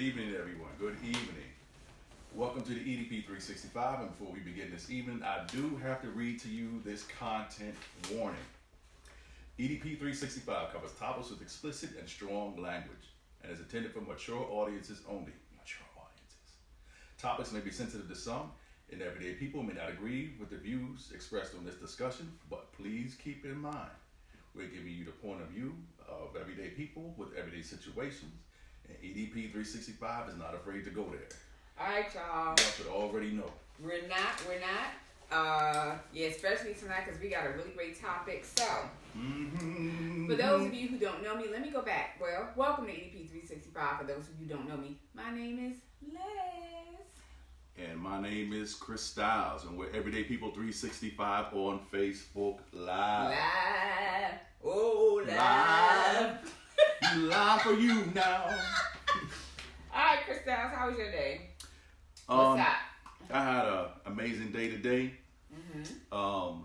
evening, everyone. Good evening. Welcome to the EDP 365. And before we begin this evening, I do have to read to you this content warning. EDP 365 covers topics with explicit and strong language and is intended for mature audiences only. Mature audiences. Topics may be sensitive to some, and everyday people may not agree with the views expressed on this discussion, but please keep in mind, we're giving you the point of view of everyday people with everyday situations. And EDP 365 is not afraid to go there. All right, y'all. Y'all should already know. We're not. Yeah, especially tonight because we got a really great topic. So, for those of you who don't know me, let me go back. Well, welcome to EDP 365. For those of you who don't know me, my name is Les. And my name is Chris Styles, and we're Everyday People 365 on Facebook Live. Live. Oh, Live. Live for you now. All right, Chris Styles, how was your day? What's up? I had an amazing day today. No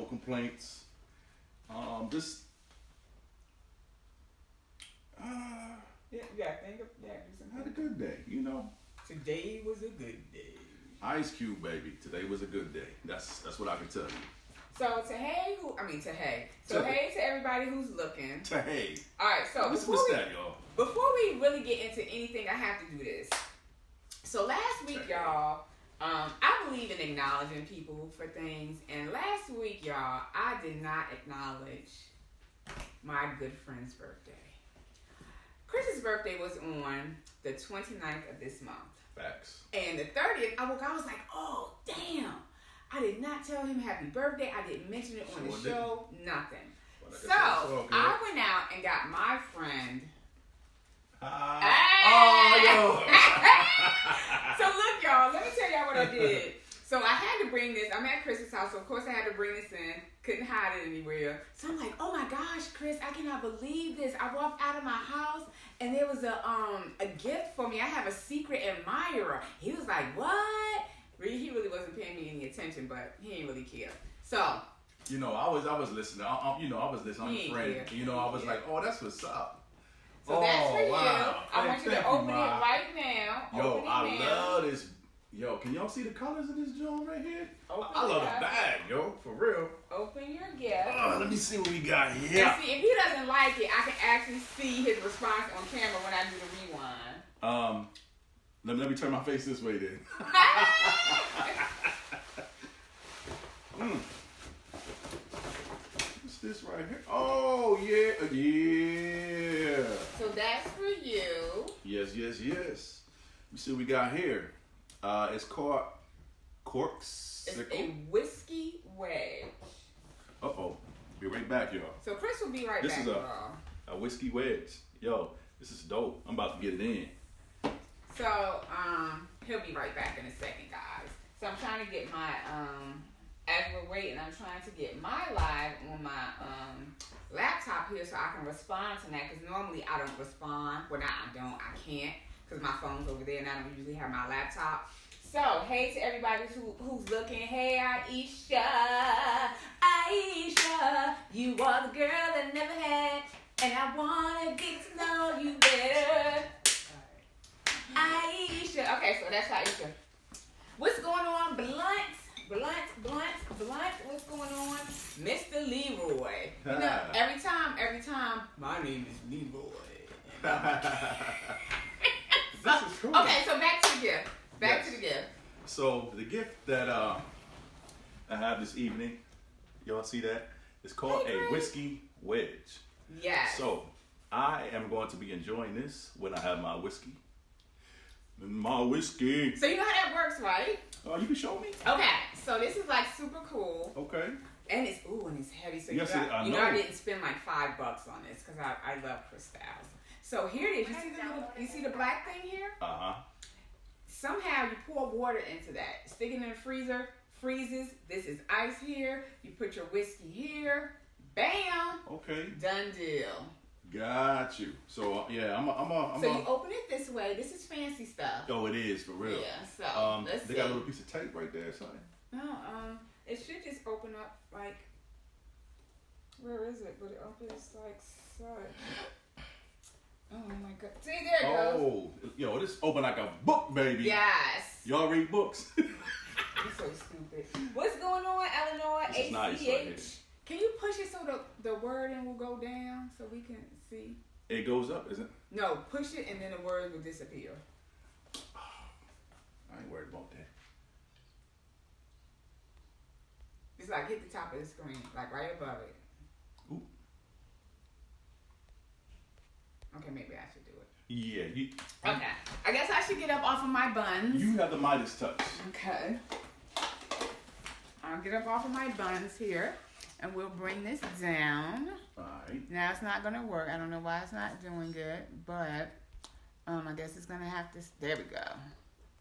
complaints. Yeah, you gotta think of that. Had a good day, Today was a good day. Ice Cube, baby. Today was a good day. That's what I can tell you. So hey to everybody who's looking. Hey. All right, so What's that, y'all? Before we really get into anything, I have to do this. So last week, y'all, I believe in acknowledging people for things, and last week, y'all, I did not acknowledge my good friend's birthday. Chris's birthday was on the 29th of this month. Facts. And the 30th, I was like, oh, damn. I did not tell him happy birthday. I didn't mention it on the show. Nothing. Well, So, I went out and got my friend. Oh, yo. So, look, y'all. Let me tell y'all what I did. So, I had to bring this. I'm at Chris's house, so of course I had to bring this in. Couldn't hide it anywhere. So, I'm like, oh, my gosh, Chris, I cannot believe this. I walked out of my house, and there was a gift for me. I have a secret admirer. He was like, what? He really wasn't paying me any attention, but he didn't really care. So, I was listening. I was listening. I'm a friend. I was like, oh, that's what's up. So that's for you. Wow. I want you to open it right now. Yo, I love this. Yo, can y'all see the colors of this joint right here? I love the bag, yo, for real. Open your gift. Let me see what we got here. And see, if he doesn't like it, I can actually see his response on camera when I do the rewind. Let me turn my face this way then. What's this right here? Oh, yeah. So that's for you. Yes. Let me see what we got here. It's called Corks. It's a whiskey wedge. Uh-oh. Be right back, y'all. So Chris will be right this back, is y'all. a whiskey wedge. Yo, this is dope. I'm about to get it in. So, he'll be right back in a second, guys. So I'm trying to get my, as we're waiting, I'm trying to get my live on my laptop here so I can respond to that. Because normally I don't respond. Well, I can't. Because my phone's over there and I don't usually have my laptop. So, hey to everybody who's looking. Hey, Aisha, you are the girl that never had. And I want to get to know you better. Aisha. Okay, so that's Aisha. What's going on, Blunt? What's going on? Mr. Leroy. Every time, my name is Leroy. This is cool. Okay, so back to the gift. To the gift. So the gift that I have this evening, y'all see that? It's called a whiskey wedge. Yes. So I am going to be enjoying this when I have my whiskey. My whiskey. So you know how that works, right? Oh, you can show me? Okay, so this is like super cool. Okay. And it's heavy. So yes, I didn't spend like $5 on this because I love Chris Styles. So here it is. You see the black thing here? Uh-huh. Somehow you pour water into that. Stick it in the freezer, freezes. This is ice here. You put your whiskey here. Bam. Okay. Done deal. Got you. So yeah, So you open it this way. This is fancy stuff. Oh, it is for real. Yeah. So let's see. They got a little piece of tape right there, son. No. It should just open up like. Where is it? But it opens like such. Oh my God! See, there it goes. Oh, yo, this open like a book, baby. Yes. Y'all read books? You're so stupid. What's going on, Eleanor? This is nice right here. Can you push it so the wording will go down so we can see? It goes up, isn't it? No, push it and then the words will disappear. I ain't worried about that. It's like hit the top of the screen, like right above it. Ooh. Okay, maybe I should do it. Yeah, Okay. I guess I should get up off of my buns. you have the Midas touch. Okay. I'll get up off of my buns here and we'll bring this down. Alright. Now it's not gonna work. I don't know why it's not doing it, but I guess it's gonna have to. There we go.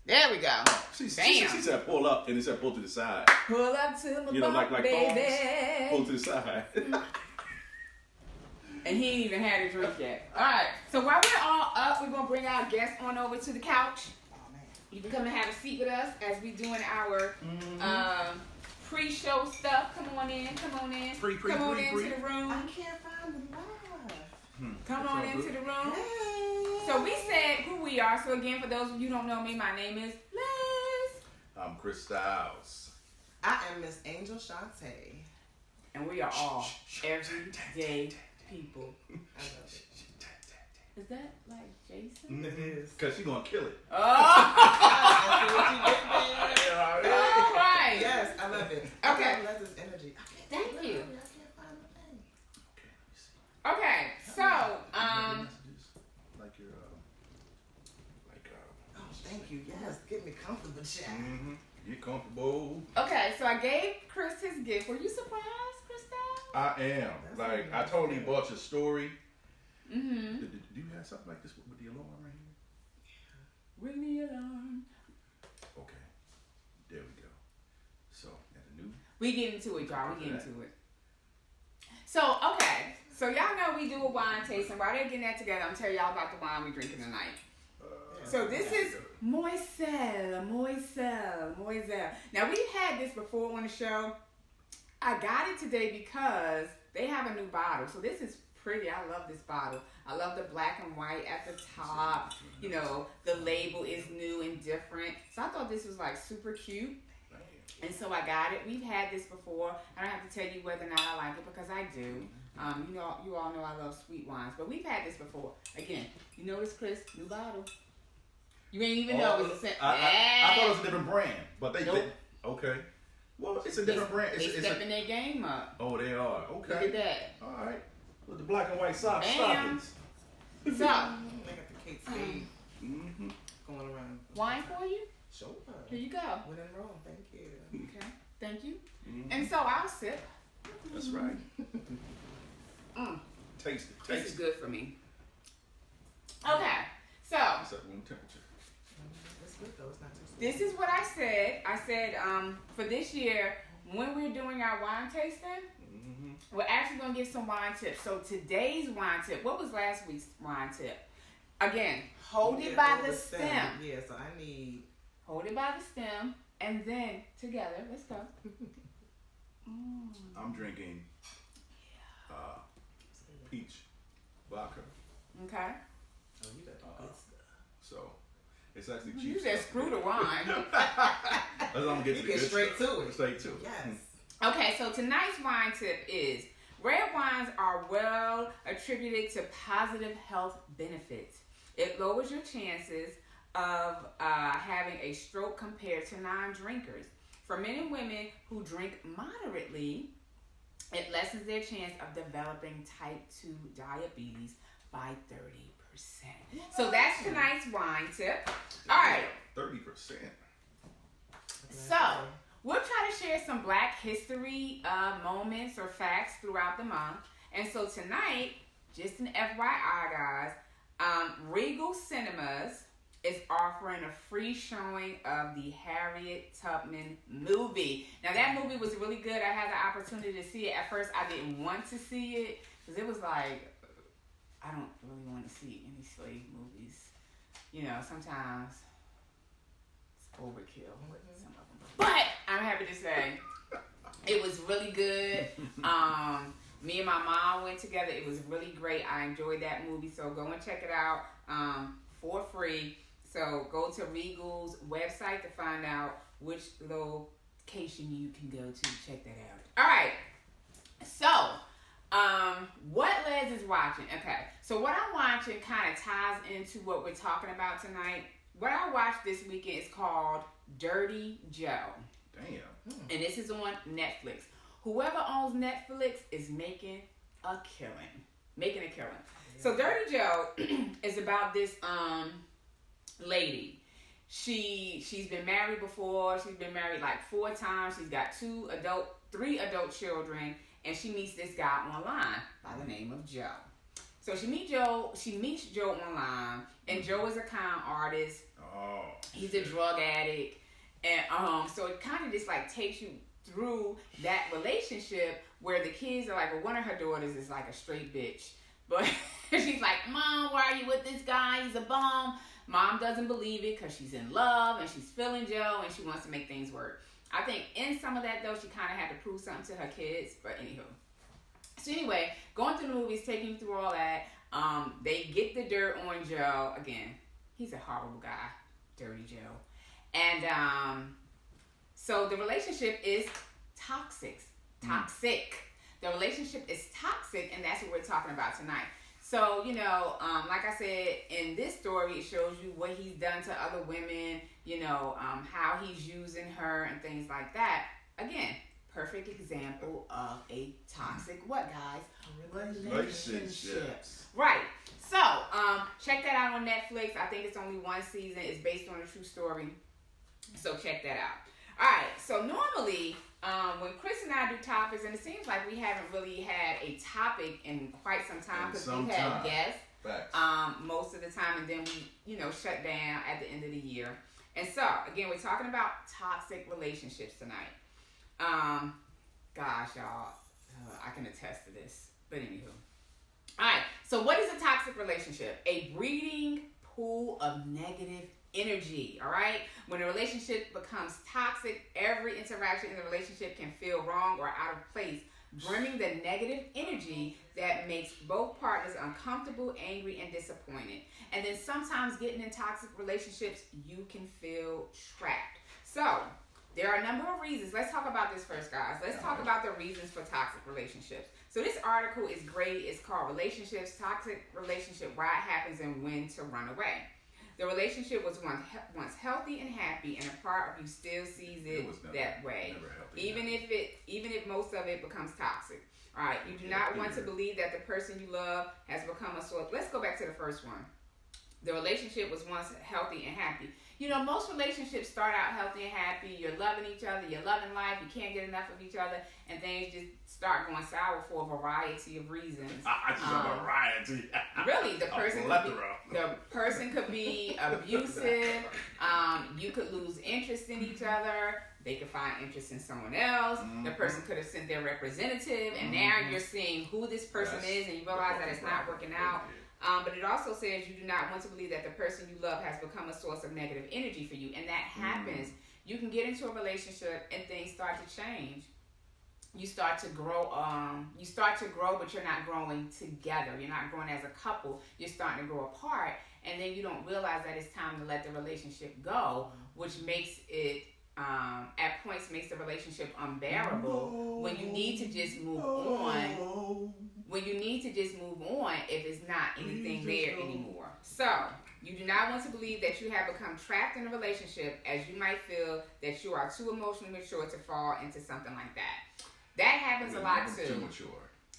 There we go. She Bam. said pull up, and it said pull to the side. Pull up to my You know, like baby. pull to the side. And he ain't even had a drink yet. All right. So while we're all up, we're gonna bring our guests on over to the couch. You can come and have a seat with us as we doing our pre-show stuff. Come on in. Come on in. Come on into the room. I can't find the love. Come on into the room. So we said who we are. So again, for those of you who don't know me, my name is Liz. I'm Chris Styles. I am Miss Angel Shantae. And we are all everyday people. I love it. Is that like Jason? It is. Cause she gonna kill it. Oh! I see what you did there. All right. Yes, I love it. Okay. I love this energy. Thank you. I can't find the thing. Okay, let me see. Okay, so, Like your Oh, thank you. Yes, get me comfortable, chat. Get comfortable. okay, so I gave Chris his gift. Were you surprised, Krista? I am. That's Like, I nice. totally bought your story. Mm-hmm. Do you have something like this with the alarm right here? Ring the alarm. Okay. There we go. So, got the new. We get into it, y'all. We get into it. So, okay. So, y'all know we do a wine tasting. While they're getting that together, I'm telling y'all about the wine we're drinking tonight. So, this is Moiselle. Now, we've had this before on the show. I got it today because they have a new bottle. So, this is pretty. I love this bottle. I love the black and white at the top. You know, the label is new and different. So, I thought this was like super cute. And so I got it. We've had this before. I don't have to tell you whether or not I like it because I do. You all know I love sweet wines, but we've had this before. Again, you notice, Chris, new bottle. You ain't even know it was the same. I thought it was a different brand, but they Nope. okay. Well, it's a different brand. They stepping their game up. Oh, they are. Okay. Look at that. All right. With the black and white Bam. stockings. So, They got the Kate Spade Mm-hmm. going around. wine for you. Sure. Here you go. When in Rome, thank you. Okay. Thank you. And so I'll sip. That's right. Taste it. This is Taste it. good for me. Okay. So It's at room temperature. It's good though. It's not too sweet. this is what I said. I said for this year when we're doing our wine tasting. We're actually going to get some wine tips. So today's wine tip, what was last week's wine tip? Again, hold it by the stem. Yeah, so I need. Hold it by the stem. And then together, let's go. I'm drinking peach vodka. Okay. Oh, you got the good stuff. So it's actually cheap. You just stuff. screw the wine. That's what I'm gonna get You to the get good straight stuff. to it. Straight to it. Yes. Okay, so tonight's wine tip is red wines are well attributed to positive health benefits. It lowers your chances of having a stroke compared to non-drinkers. For men and women who drink moderately, it lessens their chance of developing type 2 diabetes by 30%. So that's tonight's wine tip. All right. 30%. So we'll try to share some Black history moments or facts throughout the month. And so tonight, just an FYI, guys, Regal Cinemas is offering a free showing of the Harriet Tubman movie. Now, that movie was really good. I had the opportunity to see it. At first, I didn't want to see it because it was like, I don't really want to see any slave movies. You know, sometimes it's overkill with some of them. But I'm happy to say it was really good. Me and my mom went together. It was really great. I enjoyed that movie. So go and check it out. for free. So go to Regal's website to find out which location you can go to. Check that out. All right. So, what Les is watching? Okay. So what I'm watching kind of ties into what we're talking about tonight. What I watched this weekend is called Dirty Joe. Damn. And this is on Netflix. Whoever owns Netflix is making a killing. So Dirty Joe is about this lady. She's been married before. She's been married like 4 times. She's got 3 adult children, and she meets this guy online by the name of Joe. So she meets Joe online, and Joe is a con artist. Oh. He's a drug addict, and so it kind of just like takes you through that relationship where the kids are like, well, one of her daughters is like a straight bitch, but she's like, Mom, why are you with this guy? He's a bum. Mom doesn't believe it because she's in love and she's feeling Joe and she wants to make things work. I think in some of that though, she kind of had to prove something to her kids, but anywho. So anyway, going through the movies, taking you through all that, they get the dirt on Joe. Again, he's a horrible guy, Dirty Joe. And so the relationship is toxic. The relationship is toxic, and that's what we're talking about tonight. So, like I said, in this story, it shows you what he's done to other women, how he's using her and things like that. Again, perfect example of a toxic what, guys? Relationships. Right. So, check that out on Netflix. I think it's only 1 season. It's based on a true story. So, check that out. All right. So, normally, when Chris and I do topics, and it seems like we haven't really had a topic in quite some time because we've had guests most of the time, and then we, shut down at the end of the year. And so, again, we're talking about toxic relationships tonight. Gosh, y'all, I can attest to this. But anywho. All right, so what is a toxic relationship? A breeding pool of negative energy, all right? When a relationship becomes toxic, every interaction in the relationship can feel wrong or out of place, bringing the negative energy that makes both partners uncomfortable, angry, and disappointed. And then sometimes getting in toxic relationships, you can feel trapped. So, there are a number of reasons. Let's talk about this first, guys. Let's talk about the reasons for toxic relationships. So this article is great. It's called Relationships, Toxic Relationship, Why It Happens and When to Run Away. The relationship was once healthy and happy, and a part of you still sees it that way. Even if most of it becomes toxic. All right, you do not want to believe that the person you love has become a source. Let's go back to the first one. The relationship was once healthy and happy. Most relationships start out healthy and happy. You're loving each other. You're loving life. You can't get enough of each other. And things just start going sour for a variety of reasons. I just have a variety. Really, the person could be abusive. You could lose interest in each other. They could find interest in someone else. Mm-hmm. The person could have sent their representative. And now you're seeing who this person is. And you realize that it's not working out. But it also says you do not want to believe that the person you love has become a source of negative energy for you. And that happens. You can get into a relationship and things start to change. You start to grow, but you're not growing together. You're not growing as a couple. You're starting to grow apart. And then you don't realize that it's time to let the relationship go, which makes it, at points, makes the relationship unbearable when you need to just move on. When you need to just move on if it's not anything there anymore. So, you do not want to believe that you have become trapped in a relationship, as you might feel that you are too emotionally mature to fall into something like that. That happens a lot too.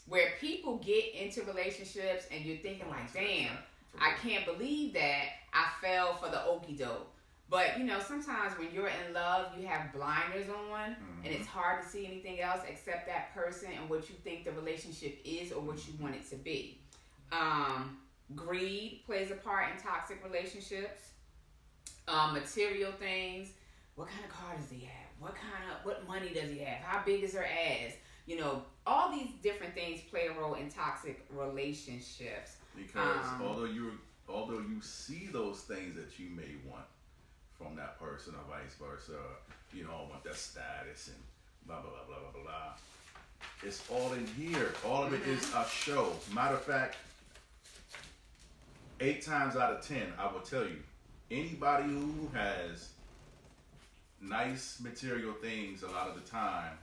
Where people get into relationships and you're thinking like, damn, I can't believe that I fell for the okie doke. But, sometimes when you're in love, you have blinders on, and it's hard to see anything else except that person and what you think the relationship is or what you want it to be. Greed plays a part in toxic relationships. Material things. What kind of car does he have? What money does he have? How big is her ass? All these different things play a role in toxic relationships. Because although you see those things that you may want from that person or vice versa, I want that status and blah, blah, blah, blah, blah, blah. It's all in here. All of it is a show. Matter of fact, 8 times out of 10, I will tell you, anybody who has nice material things a lot of the time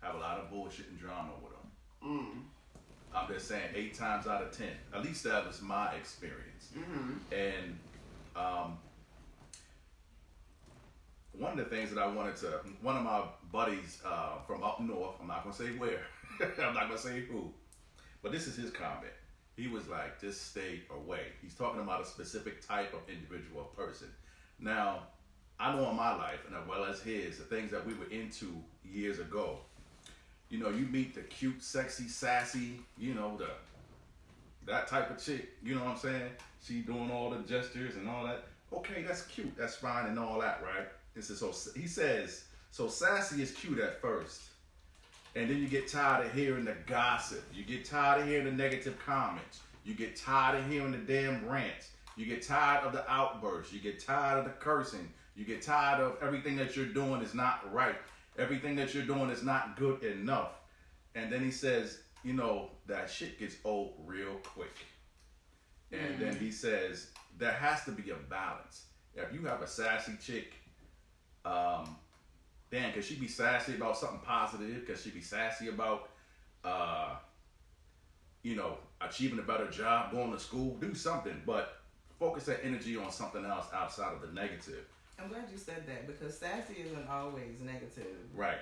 have a lot of bullshit and drama with them. I'm just saying 8 times out of 10. At least that was my experience. And one of the things that I wanted to, one of my buddies from up north, I'm not going to say where, I'm not going to say who, but this is his comment. He was like, just stay away. He's talking about a specific type of individual person. Now, I know in my life, and as well as his, the things that we were into years ago, you know, you meet the cute, sexy, sassy, you know, that type of chick, you know what I'm saying? She doing all the gestures and all that. Okay, that's cute, that's fine and all that, right? This is so, he says, so sassy is cute at first. And then you get tired of hearing the gossip. You get tired of hearing the negative comments. You get tired of hearing the damn rants. You get tired of the outbursts. You get tired of the cursing. You get tired of everything that you're doing is not right. Everything that you're doing is not good enough. And then he says, you know, that shit gets old real quick. And then he says, there has to be a balance. If you have a sassy chick, damn, could she be sassy about something positive? Could she be sassy about, you know, achieving a better job, going to school, do something, but focus that energy on something else outside of the negative. I'm glad you said that because sassy isn't always negative. Right.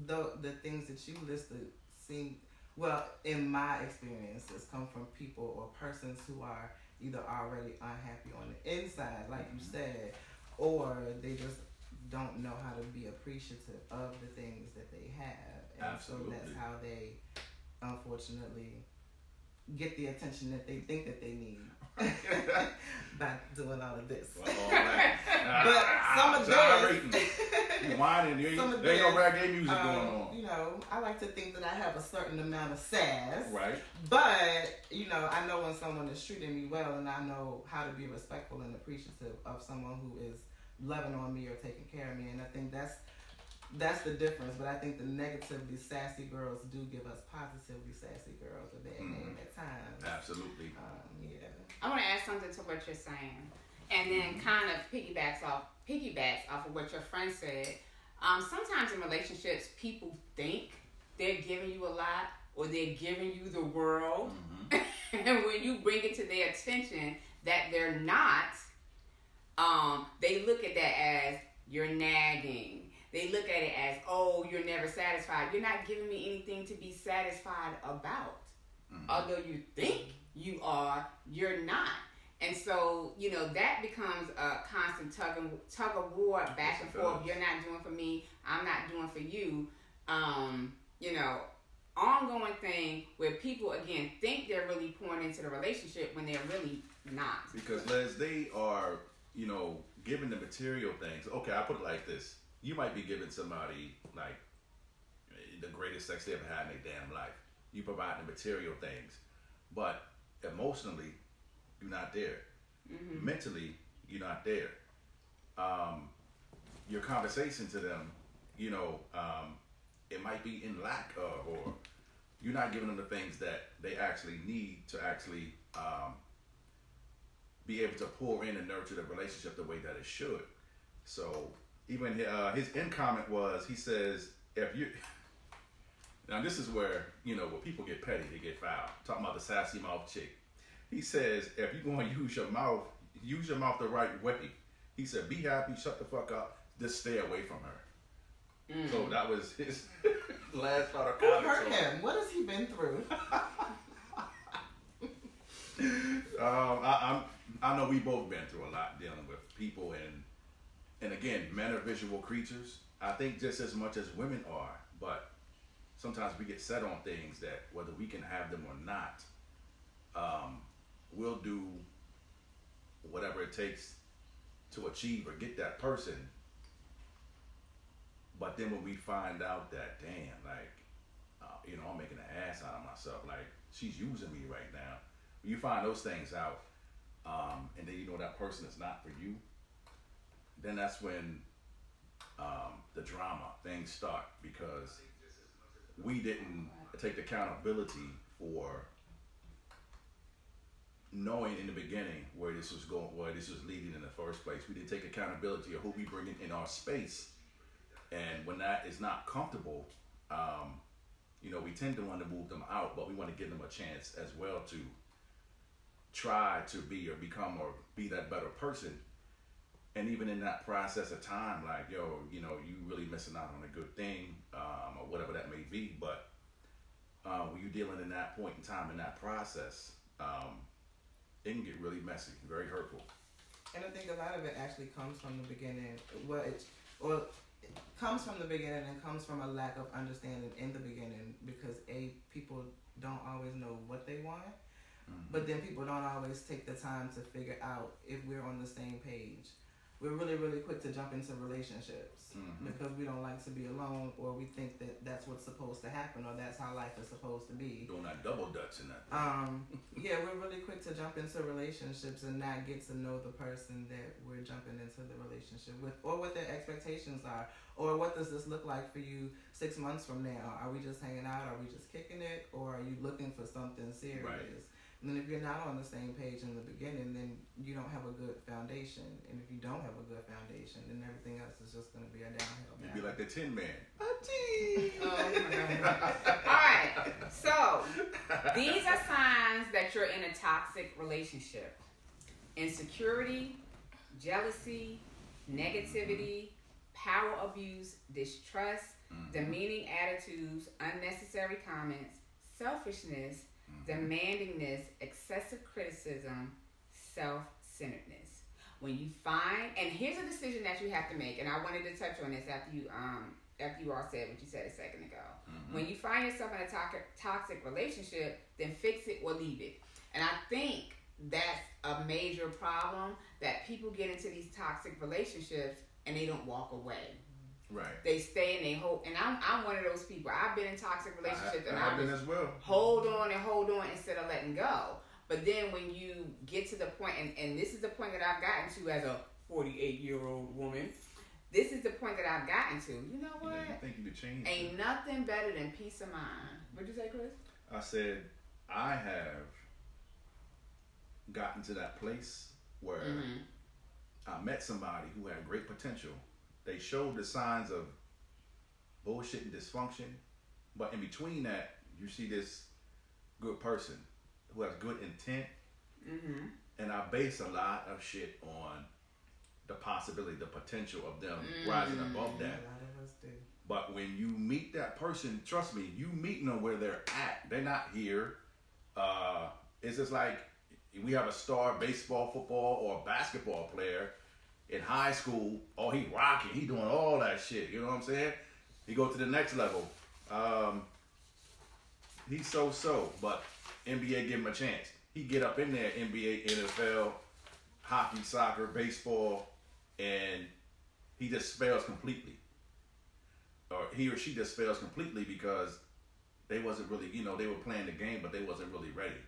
The things that you listed seem, well, in my experiences, come from people or persons who are either already unhappy on the inside, like you said, or they just don't know how to be appreciative of the things that they have. And Absolutely. so that's how they, unfortunately, get the attention that they think that they need by doing all of this. Well, all that. But some of this, you whining, there ain't no reggae music going on. you know, I like to think that I have a certain amount of sass. Right. But, you know, I know when someone is treating me well, and I know how to be respectful and appreciative of someone who is loving on me or taking care of me. And I think that's the difference. But I think the negatively sassy girls do give us positively sassy girls a bad name at times. Absolutely. Yeah. I want to add something to what you're saying, and then kind of piggybacks off of what your friend said. Sometimes in relationships, people think they're giving you a lot or they're giving you the world, and when you bring it to their attention that they're not, they look at that as you're nagging. They look at it as, oh, you're never satisfied. You're not giving me anything to be satisfied about. Although you think you are, you're not. And so, you know, that becomes a constant tug of war, back and forth. You're not doing for me, I'm not doing for you. You know, ongoing thing where people, again, think they're really pouring into the relationship when they're really not. Because, Les, they are, you know, giving the material things. Okay, I put it like this. You might be giving somebody, like, the greatest sex they ever had in their damn life. You provide the material things. But emotionally, you're not there. Mentally, you're not there. Your conversation to them, you know, it might be in lack of, or you're not giving them the things that they actually need to actually be able to pour in and nurture the relationship the way that it should. So even his end comment was, he says, if you, now this is where, you know, when people get petty, they get foul. Talking about the sassy mouth chick. He says, if you're going to use your mouth the right way. He said, be happy, shut the fuck up, just stay away from her. So that was his last thought of Who comment. hurt him? What has he been through? I know we both been through a lot dealing with people, and again, men are visual creatures. I think just as much as women are, but sometimes we get set on things that whether we can have them or not, we'll do whatever it takes to achieve or get that person. But then when we find out that, damn, like, you know, I'm making an ass out of myself, like, she's using me right now. When you find those things out, and then you know that person is not for you, then that's when the drama, things start, because we didn't take accountability for knowing in the beginning where this was going, where this was leading in the first place. We didn't take accountability of who we bring in our space, and when that is not comfortable, we tend to want to move them out, but we want to give them a chance as well to try to be or become or be that better person. And even in that process of time, like, you really missing out on a good thing, or whatever that may be. But when you're dealing in that point in time, in that process, it can get really messy, very hurtful. And I think a lot of it actually comes from the beginning. It comes from the beginning and comes from a lack of understanding in the beginning, because people don't always know what they want, but then people don't always take the time to figure out if we're on the same page. We're really, really quick to jump into relationships because we don't like to be alone, or we think that that's what's supposed to happen, or that's how life is supposed to be. Doing that double dutch in that. Yeah, we're really quick to jump into relationships and not get to know the person that we're jumping into the relationship with, or what their expectations are, or what does this look like for you 6 months from now? Are we just hanging out? Are we just kicking it? Or are you looking for something serious? Right. And then if you're not on the same page in the beginning, then you don't have a good foundation. And if you don't have a good foundation, then everything else is just going to be a downhill. You'd be like the Tin Man. Oh my God. All right. So these are signs that you're in a toxic relationship: insecurity, jealousy, negativity, power abuse, distrust, demeaning attitudes, unnecessary comments, selfishness, demandingness, excessive criticism, self-centeredness. When you find, and here's a decision that you have to make, and I wanted to touch on this after you all said what you said a second ago. When you find yourself in a toxic relationship, then fix it or leave it. And I think that's a major problem, that people get into these toxic relationships and they don't walk away. Right. They stay and they hold. And I'm one of those people. I've been in toxic relationships and I've been as well. Hold on instead of letting go. But then when you get to the point, and this is the point that I've gotten to as a 48-year-old woman. This is the point that I've gotten to. You know what? I think you could change. Ain't nothing better than peace of mind. What'd you say, Chris? I said I have gotten to that place where I met somebody who had great potential. They showed the signs of bullshit and dysfunction, but in between that, you see this good person who has good intent, and I base a lot of shit on the possibility, the potential of them rising above that. A lot of us do. But when you meet that person, trust me, you meeting them where they're at. They're not here. It's just like we have a star baseball, football, or basketball player in high school. Oh, he rocking. He doing all that shit. You know what I'm saying? He go to the next level. He's so, but NBA give him a chance. He get up in there, NBA, NFL, hockey, soccer, baseball, and he just fails completely. Or he or she just fails completely because they wasn't really, they were playing the game, but they wasn't really ready.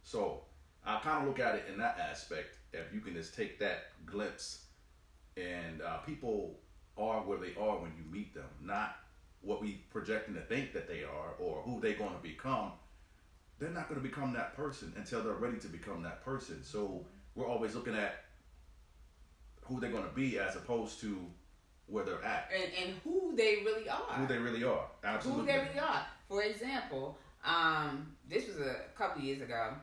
So I kind of look at it in that aspect. If you can just take that glimpse, and people are where they are when you meet them, not what we projecting to think that they are or who they're going to become. They're not going to become that person until they're ready to become that person. So we're always looking at who they're going to be as opposed to where they're at. And who they really are. Who they really are. Absolutely. Who they really are. For example, this was a couple years ago.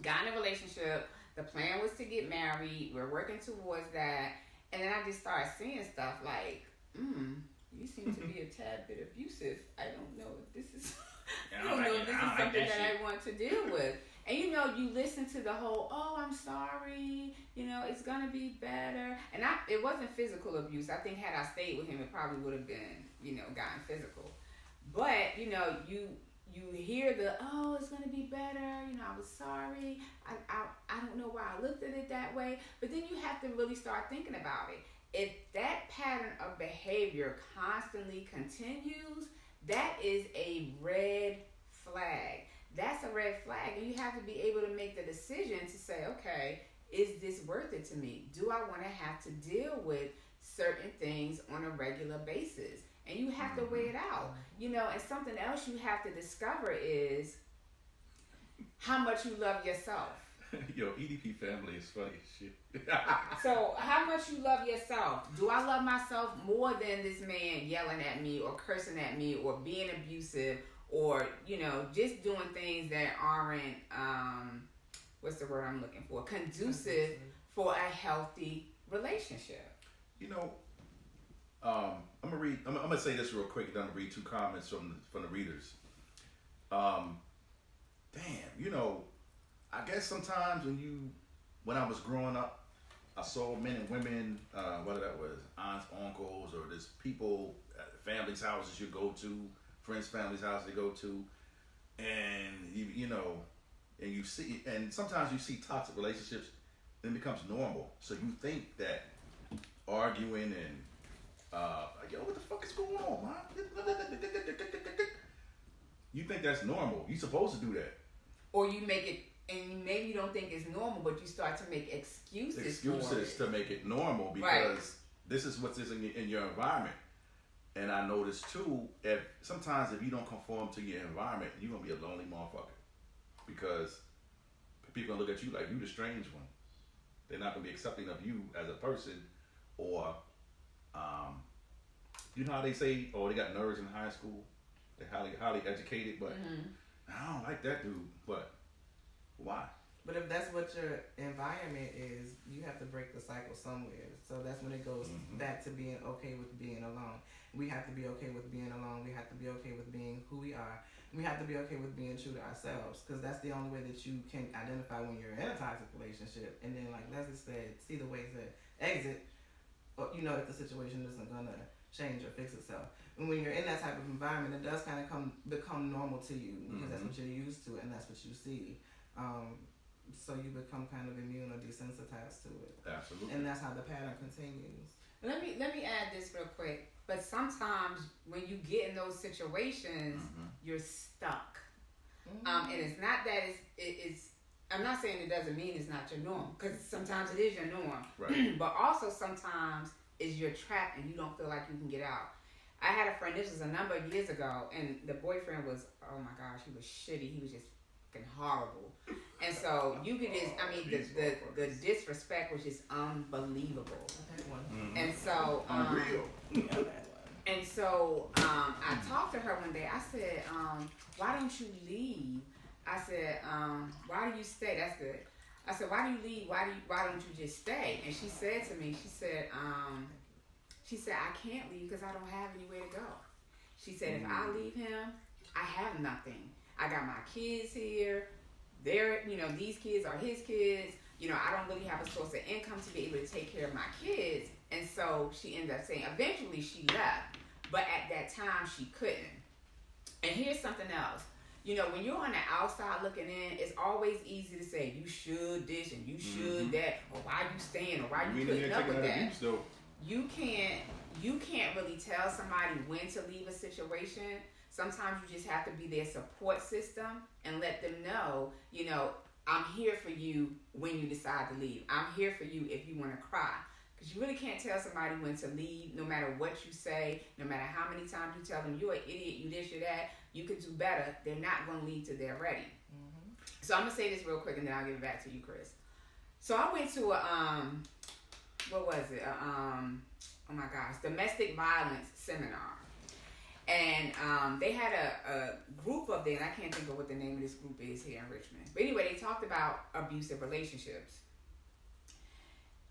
Got in a relationship. The plan was to get married. We're working towards that. And then I just started seeing stuff like, you seem to be a tad bit abusive. I don't know if this is... I don't know if this is something that I want to deal with. And you listen to the whole, oh, I'm sorry, it's gonna be better. And it wasn't physical abuse. I think had I stayed with him, it probably would have been, gotten physical. But, you hear the, oh, it's gonna be better, I was sorry. I don't know why I looked at it that way. But then you have to really start thinking about it. If that pattern of behavior constantly continues, that is a red flag. That's a red flag. And you have to be able to make the decision to say, okay, is this worth it to me? Do I want to have to deal with certain things on a regular basis? And you have to weigh it out. And something else you have to discover is how much you love yourself. Yo, EDP family is funny as shit. So, how much you love yourself? Do I love myself more than this man yelling at me or cursing at me or being abusive or, just doing things that aren't, what's the word I'm looking for? Conducive for a healthy relationship. I'm gonna say this real quick, then I'm gonna read 2 comments from the readers. I guess sometimes when I was growing up, I saw men and women, whether that was aunts, uncles, or just people at families' houses you go to, friends' families' houses you go to, and and you see, and sometimes you see toxic relationships, then it becomes normal. So you think that arguing and yo, what the fuck is going on, man? You think that's normal. You're supposed to do that. Or you make it, and maybe you don't think it's normal, but you start to make excuses for it. To make it normal because this is what's in your environment. And I noticed too, sometimes if you don't conform to your environment, you're gonna be a lonely motherfucker because people gonna look at you like you the strange one. They're not gonna be accepting of you as a person, or you know how they say, oh, they got nerds in high school, they're highly educated, but I don't like that dude. But why? But if that's what your environment is, you have to break the cycle somewhere. So that's when it goes back to being okay with being alone. We have to be okay with being alone. We have to be okay with being who we are. We have to be okay with being true to ourselves, because that's the only way that you can identify when you're in a toxic relationship. And then, like Leslie said, see the ways to exit, or, if the situation isn't going to change or fix itself. And when you're in that type of environment, it does kind of become normal to you, because that's what you're used to and that's what you see. So you become kind of immune or desensitized to it. Absolutely. And that's how the pattern continues. Let me add this real quick. But sometimes when you get in those situations, you're stuck. And it's not that it's. I'm not saying it doesn't mean it's not your norm, because sometimes it is your norm. Right. But also sometimes is you're trapped and you don't feel like you can get out. I had a friend. This was a number of years ago, and the boyfriend was, oh my gosh, he was shitty. He was just fucking horrible. And so you could just, the disrespect was just unbelievable. And so, unreal. And so I talked to her one day. I said, why don't you leave? I said, why do you stay? That's good. I said, why do you leave? Why don't you just stay? And she said to me, she said, I can't leave because I don't have anywhere to go. She said, if I leave him, I have nothing. I got my kids here. They're, these kids are his kids. I don't really have a source of income to be able to take care of my kids. And so she ended up saying, eventually she left. But at that time, she couldn't. And here's something else. When you're on the outside looking in, it's always easy to say, you should this and you should that, or why you staying, or why you putting up with that. You can't really tell somebody when to leave a situation. Sometimes you just have to be their support system and let them know, I'm here for you when you decide to leave. I'm here for you if you want to cry. Because you really can't tell somebody when to leave, no matter what you say, no matter how many times you tell them, you're an idiot, you this, you that, you could do better. They're not going to leave till they're ready. So I'm going to say this real quick and then I'll give it back to you, Chris. So I went to what was it? Oh my gosh, domestic violence seminar. And they had a group up there, and I can't think of what the name of this group is here in Richmond. But anyway, they talked about abusive relationships.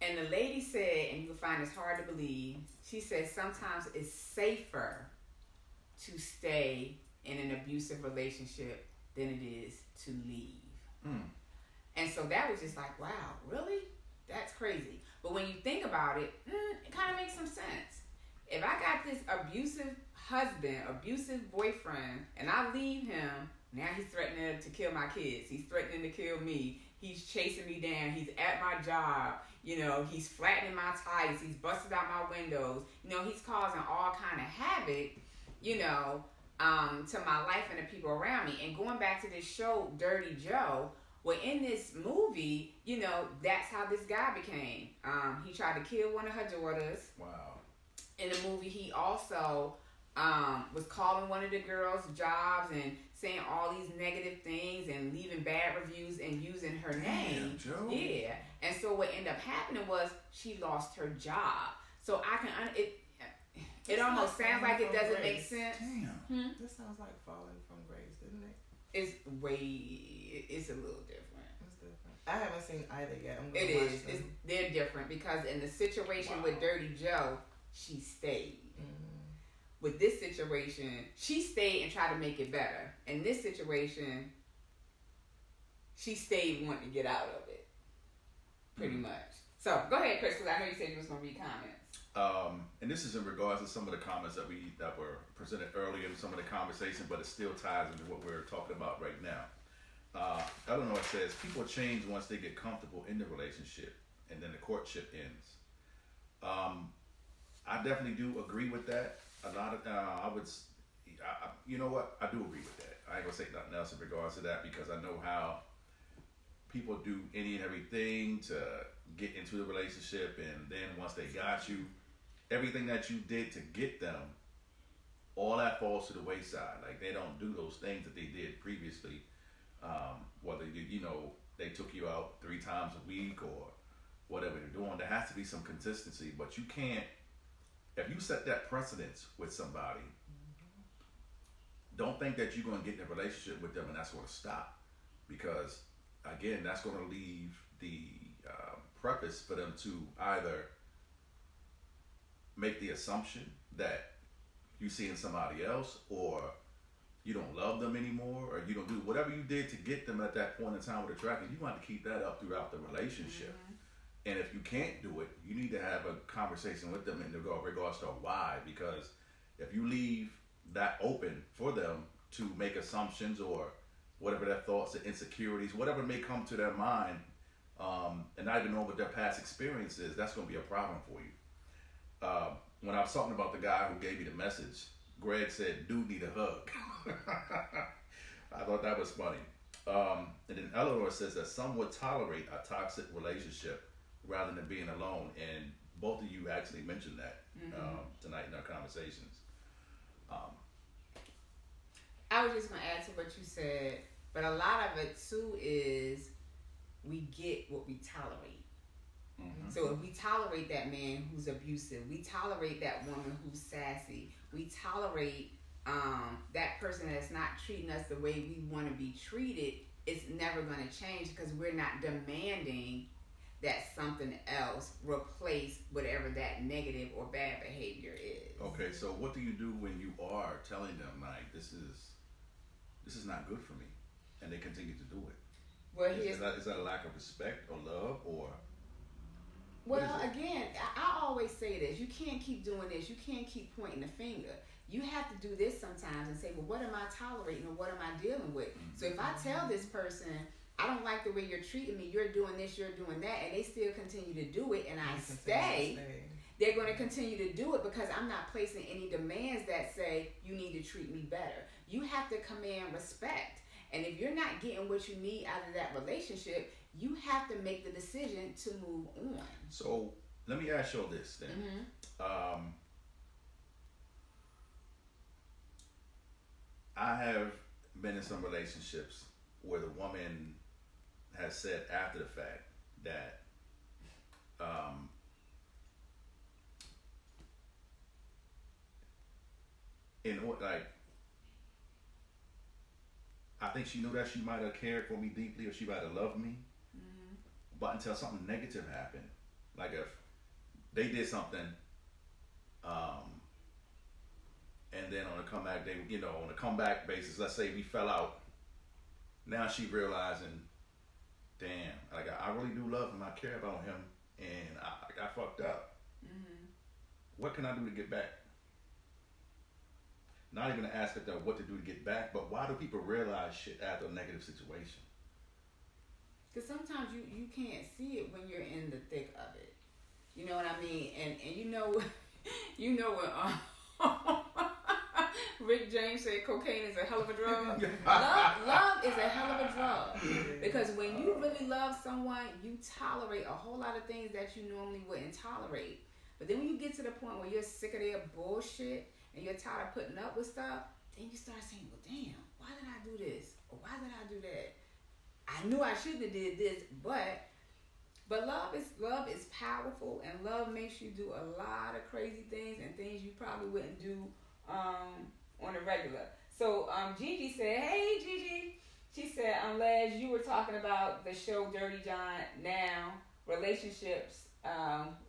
And the lady said, and you can find this hard to believe, she said sometimes it's safer to stay in an abusive relationship than it is to leave. And so that was just like, wow, really? That's crazy. But when you think about it, it kind of makes some sense. If I got this abusive husband, abusive boyfriend, and I leave him, now he's threatening to kill my kids. He's threatening to kill me. He's chasing me down. He's at my job. He's flattening my tires. He's busted out my windows. He's causing all kind of havoc, to my life and the people around me. And going back to this show, Dirty Joe, well, in this movie, that's how this guy became. He tried to kill one of her daughters. Wow. In the movie, he also was calling one of the girls' jobs and saying all these negative things and leaving bad reviews and using her name. Joe. Yeah. And so what ended up happening was she lost her job. So I can it almost sounds like it doesn't make sense. Damn. This sounds like falling from grace, didn't it? It's a little different. It's different. I haven't seen either yet. I'm It gonna is. watch them. They're different because in the situation with Dirty Joe, she stayed. With this situation, she stayed and tried to make it better. In this situation, she stayed wanting to get out of it. Pretty much. So go ahead, Chris, because I know you said you was gonna read comments. And this is in regards to some of the comments that were presented earlier in some of the conversation, but it still ties into what we're talking about right now. Eleanor says people change once they get comfortable in the relationship, and then the courtship ends. I definitely do agree with that. A lot of you know what? I do agree with that. I ain't gonna say nothing else in regards to that because I know how people do any and everything to get into the relationship, and then once they got you, everything that you did to get them, all that falls to the wayside. Like they don't do those things that they did previously. Whether they took you out 3 times a week or whatever they're doing, there has to be some consistency. But you can't. If you set that precedence with somebody, don't think that you're going to get in a relationship with them and that's going to stop. Because, again, that's going to leave the preface for them to either make the assumption that you seeing somebody else, or you don't love them anymore, or you don't do whatever you did to get them at that point in time with attraction. You want to keep that up throughout the relationship. And if you can't do it, you need to have a conversation with them in regards to why. Because if you leave that open for them to make assumptions or whatever their thoughts and insecurities, whatever may come to their mind, and not even know what their past experience is, that's going to be a problem for you. When I was talking about the guy who gave me the message, Greg said, "Dude need a hug." I thought that was funny. And then Eleanor says that some would tolerate a toxic relationship rather than being alone, and both of you actually mentioned that tonight in our conversations. I was just going to add to what you said, but a lot of it too is we get what we tolerate. So if we tolerate that man who's abusive, we tolerate that woman who's sassy, we tolerate that person that's not treating us the way we want to be treated, it's never going to change because we're not demanding that something else replace whatever that negative or bad behavior is. Okay, so what do you do when you are telling them, like, this is not good for me, and they continue to do it? Well, is that a lack of respect or love, or? Well, again, I always say this. You can't keep doing this. You can't keep pointing the finger. You have to do this sometimes and say, well, what am I tolerating or what am I dealing with? So if I tell this person, I don't like the way you're treating me, you're doing this, you're doing that, and they still continue to do it, and I stay, they're going to continue to do it because I'm not placing any demands that say you need to treat me better. You have to command respect. And if you're not getting what you need out of that relationship, you have to make the decision to move on. So let me ask you this then. I have been in some relationships where the woman has said after the fact that I think she knew that she might have cared for me deeply or she might have loved me, but until something negative happened, like if they did something and then on a comeback basis, let's say we fell out, now she realizing, damn, like I really do love him, I care about him, and I fucked up. What can I do to get back? Not even the aspect of what to do to get back, but why do people realize shit after a negative situation? Because sometimes you can't see it when you're in the thick of it. You know what I mean? And you know when Rick James said cocaine is a hell of a drug. Love is a hell of a drug. Because when you really love someone, you tolerate a whole lot of things that you normally wouldn't tolerate. But then when you get to the point where you're sick of their bullshit and you're tired of putting up with stuff, then you start saying, well, damn, why did I do this? Or why did I do that? I knew I shouldn't have did this, but love is powerful, and love makes you do a lot of crazy things and things you probably wouldn't do on a regular. So Gigi said, hey Gigi, she said, Les, you were talking about the show Dirty John. Now relationships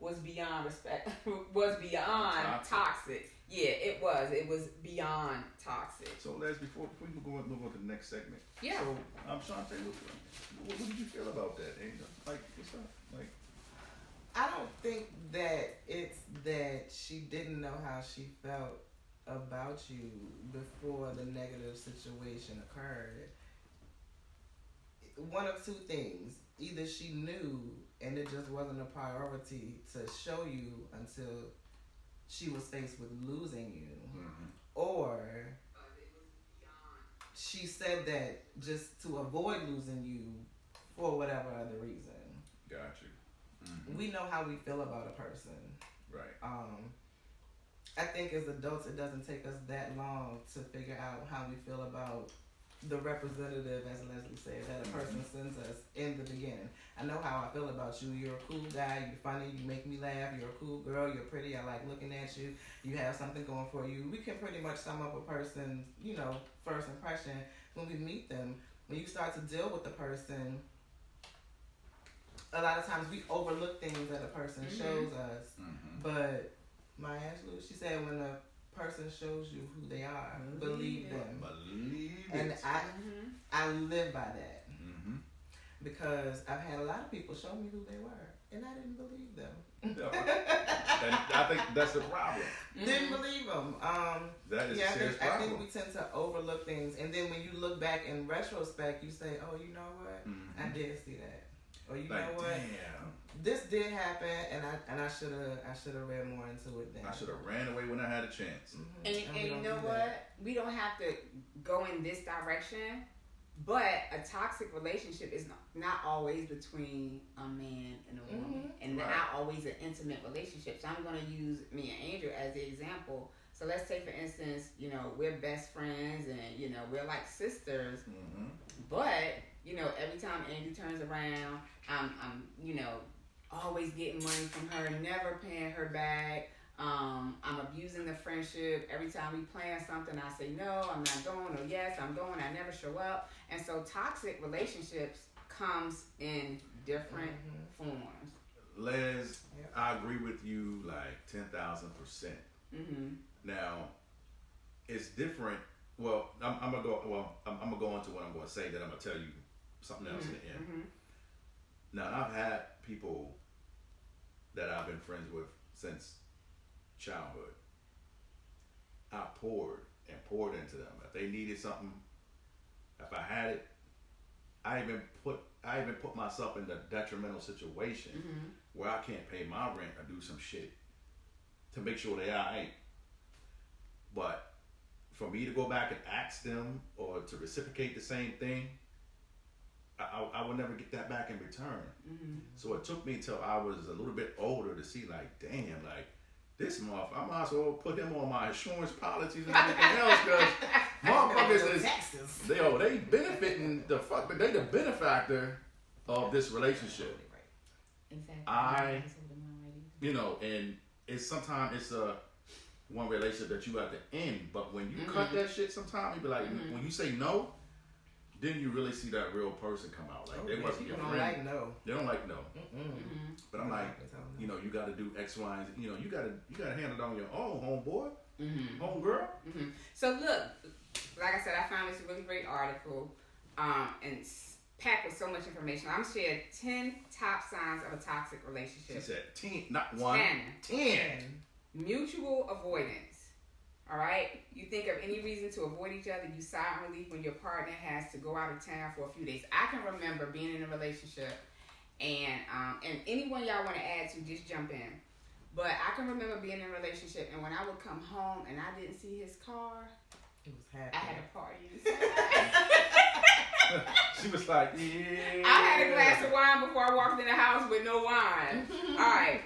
was beyond respect, was beyond toxic. Yeah, it was beyond toxic. So Les, before we move on to the next segment. Yeah. So Shante, what did you feel about that? Angel? Like, what's up? Like, I don't think that it's that she didn't know how she felt about you before the negative situation occurred. One of two things. Either she knew and it just wasn't a priority to show you until she was faced with losing you. mm-hmm. Or she said that just to avoid losing you for whatever other reason. Got you. Mm-hmm. We know how we feel about a person. Right. I think as adults, it doesn't take us that long to figure out how we feel about the representative, as Leslie said, that a person sends us in the beginning. I know how I feel about you. You're a cool guy. You're funny. You make me laugh. You're a cool girl. You're pretty. I like looking at you. You have something going for you. We can pretty much sum up a person's, first impression when we meet them. When you start to deal with the person, a lot of times we overlook things that a person shows us. Mm-hmm. But Maya Angelou, she said, when a person shows you who they are, believe them. Believe and it. I live by that. Mm-hmm. Because I've had a lot of people show me who they were, and I didn't believe them. And I think that's the problem. Didn't believe them. That is a serious I problem. think we tend to overlook things, and then when you look back in retrospect, you say, "Oh, you know what? Mm-hmm. I did see that." Or you like, know what? Damn. This did happen, and I should have read more into it then. I should have ran away when I had a chance. Mm-hmm. And we you don't know do what? that. We don't have to go in this direction, but a toxic relationship is not always between a man and a woman, and Right. not always an intimate relationship. So I'm going to use me and Andrew as the example. So let's say, for instance, we're best friends, and we're like sisters, Mm-hmm. but every time Andrew turns around, I'm always getting money from her, never paying her back. I'm abusing the friendship. Every time we plan something, I say no, I'm not going, or yes, I'm going. I never show up. And so toxic relationships comes in different forms. Les, Yep. I agree with you like 10,000%. Mm-hmm. Now, it's different. Well, I'm gonna go. Well, I'm gonna go into what I'm gonna say. Then I'm gonna tell you something else in the end. Mm-hmm. Now, I've had people that I've been friends with since childhood. I poured into them. If they needed something, if I had it, I even put myself in the detrimental situation where I can't pay my rent or do some shit to make sure they alright. But for me to go back and ask them or to reciprocate the same thing, I would never get that back in return. Mm-hmm. So it took me until I was a little bit older to see, like, damn, like, this motherfucker, I might as well put him on my insurance policies and everything else, because motherfuckers is, they benefiting they the benefactor of this relationship. Exactly. And it's sometimes it's one relationship that you have to end, but when you cut that shit, sometimes you be like, when you say no, then you really see that real person come out. Like, they wasn't your People friend. don't like no. They don't like no. Mm-hmm. But I'm like, you got to do X, Y, and Z. You got to handle it on your own, homeboy, homegirl. Mm-hmm. So look, like I said, I found this really great article, and it's packed with so much information. I'm sharing 10 top signs of a toxic relationship. She said 10, not 1. 10. Mutual avoidance. All right? You think of any reason to avoid each other, you sigh in relief when your partner has to go out of town for a few days. I can remember being in a relationship, and anyone y'all want to add to, just jump in. But I can remember being in a relationship, and when I would come home and I didn't see his car, It was happy. I had a party inside. She was like, yeah. I had a glass of wine before I walked in the house with no wine. All right.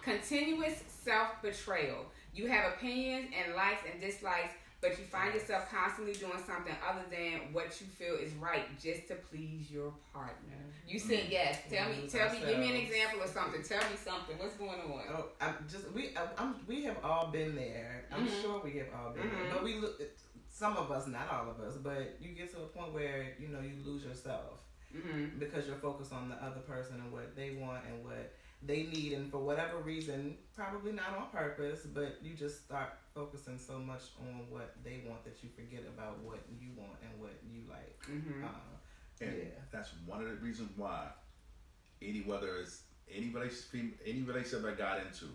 Continuous self-betrayal. You have opinions and likes and dislikes, but you find yourself constantly doing something other than what you feel is right just to please your partner. You said yes. Tell me, give me an example of something. Tell me something. What's going on? Oh, we have all been there. I'm sure we have all been there. But we look, some of us, not all of us, but you get to a point where, you know, you lose yourself because you're focused on the other person and what they want and what they need, and for whatever reason, probably not on purpose, but you just start focusing so much on what they want that you forget about what you want and what you like. And that's one of the reasons why whether it's any relationship I got into,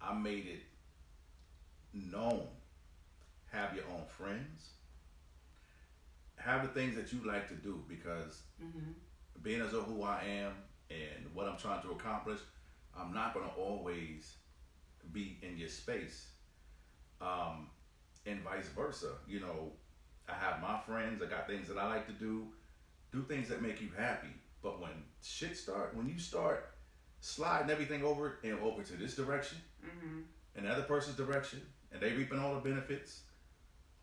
I made it known. Have your own friends. Have the things that you like to do, because being as who I am and what I'm trying to accomplish, I'm not going to always be in your space. And vice versa. You know, I have my friends, I got things that I like to do things that make you happy. But when you start sliding everything over to this direction and the other person's direction, and they reaping all the benefits,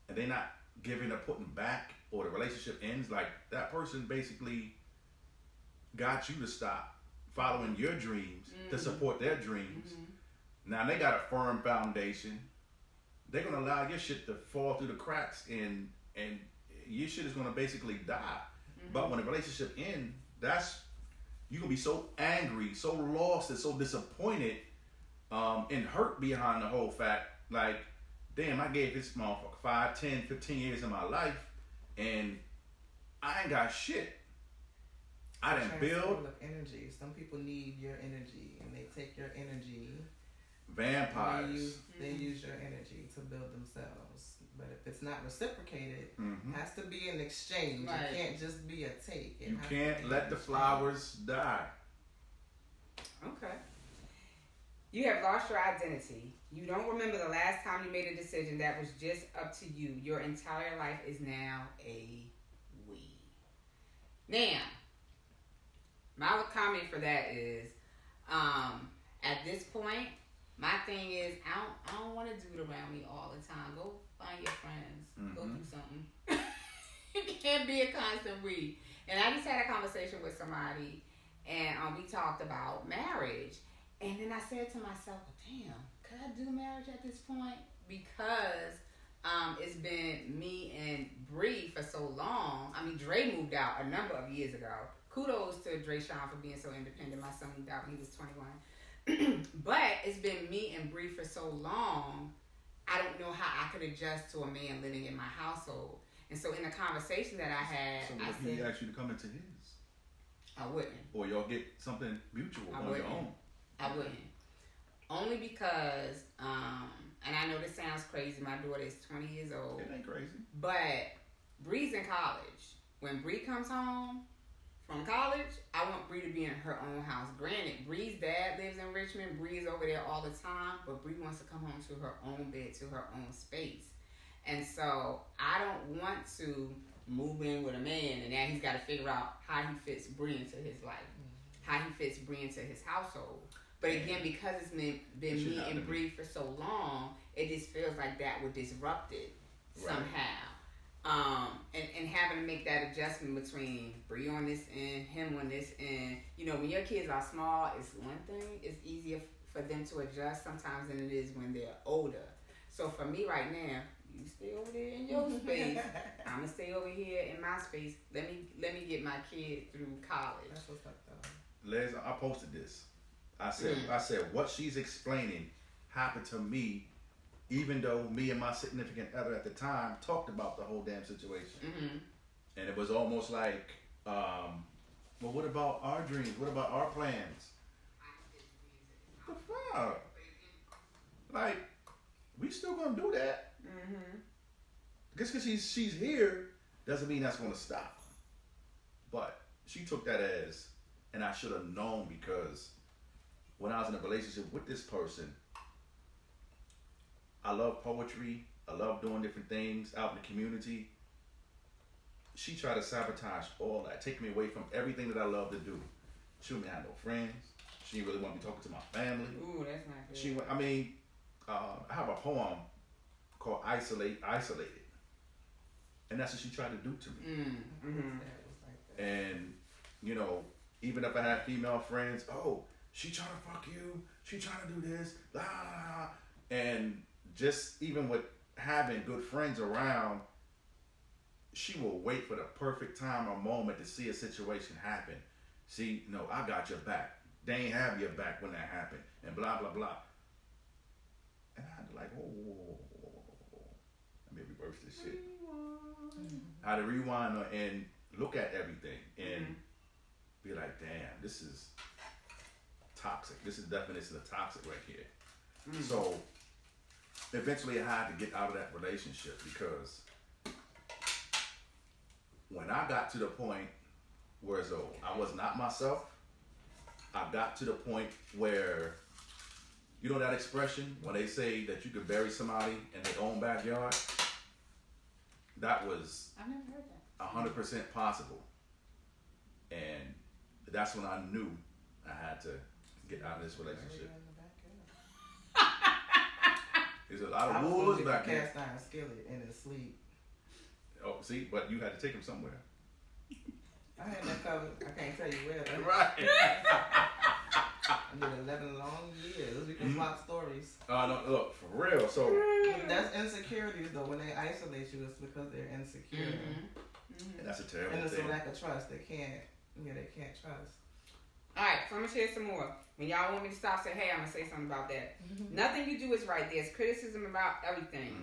and they not giving or putting back, or the relationship ends, like that person basically got you to stop following your dreams to support their dreams. Now they got a firm foundation. They're gonna allow your shit to fall through the cracks, and your shit is gonna basically die. But when the relationship ends, you're gonna be so angry, so lost, and so disappointed, and hurt behind the whole fact, like, damn, I gave this motherfucker 5, 10, 15 years of my life, and I ain't got shit. I didn't build. Of energy. Some people need your energy, and they take your energy. Vampires. They use your energy to build themselves. But if it's not reciprocated, it has to be an exchange. Right. It can't just be a take. You can't let the flowers die. Okay. You have lost your identity. You don't remember the last time you made a decision that was just up to you. Your entire life is now a we. Now, my comment for that is, at this point, my thing is, I don't want to do it around me all the time. Go find your friends. Go do something. It can't be a constant we. And I just had a conversation with somebody, and we talked about marriage. And then I said to myself, well, damn, could I do marriage at this point? Because it's been me and Bree for so long. I mean, Dre moved out a number of years ago. Kudos to Dre Sean for being so independent. My son moved out when he was 21. But it's been me and Bree for so long, I don't know how I could adjust to a man living in my household. And so in the conversation that I had, So I if said, he asked you to come into his, I wouldn't. or y'all get something mutual on your own. I wouldn't. Only because, and I know this sounds crazy, my daughter is 20 years old. It ain't crazy. But Bree's in college. When Bree comes home from college, I want Bree to be in her own house. Granted, Bree's dad lives in Richmond. Bree is over there all the time, but Bree wants to come home to her own bed, to her own space. And so I don't want to move in with a man and now he's got to figure out how he fits Bree into his life, how he fits Bree into his household. But again, because it's been me and Bree for so long, it just feels like that would disrupt it somehow. And having to make that adjustment between Bree on this end, him on this end. You know, when your kids are small, it's one thing. It's easier for them to adjust sometimes than it is when they're older. So for me right now, you stay over there in your space. I'm gonna stay over here in my space. Let me get my kid through college. That's what's up, though. Les, I posted this. I said what she's explaining happened to me, even though me and my significant other at the time talked about the whole damn situation. And it was almost like, well, what about our dreams? What about our plans? The fuck? Like, we still gonna do that. Just because she's here doesn't mean that's gonna stop. But she took that as, and I should have known, because when I was in a relationship with this person, I love poetry. I love doing different things out in the community. She tried to sabotage all that, take me away from everything that I love to do. She wouldn't have no friends. She didn't really want me talking to my family. Ooh, that's not good. I have a poem called Isolated. And that's what she tried to do to me. And, you know, even if I had female friends, oh, she trying to fuck you, she trying to do this, blah, blah, blah. And just even with having good friends around, she will wait for the perfect time or moment to see a situation happen. See, no, I got your back. They ain't have your back when that happened, and blah, blah, blah. And I had to like, whoa. Let me reverse this shit. I had to rewind and look at everything and be like, damn, this is toxic. This is the definition of toxic right here. So eventually I had to get out of that relationship because when I got to the point where I was not myself, I got to the point where, you know that expression when they say that you could bury somebody in their own backyard? That was I've never heard that. 100% possible. And that's when I knew I had to get out of this relationship. There's a lot of wolves back there. Cast iron skillet in his sleep. Oh, see, but you had to take him somewhere. I had that covered. I can't tell you where. Though. Right. I did 11 long years. We can swap stories. No, look, for real. So that's insecurities, though. When they isolate you, it's because they're insecure. and that's a terrible And it's thing. a lack of trust. They can't trust. Alright, so I'm gonna share some more. When y'all want me to stop, say, hey, I'm gonna say something about that. Nothing you do is right. There's criticism about everything.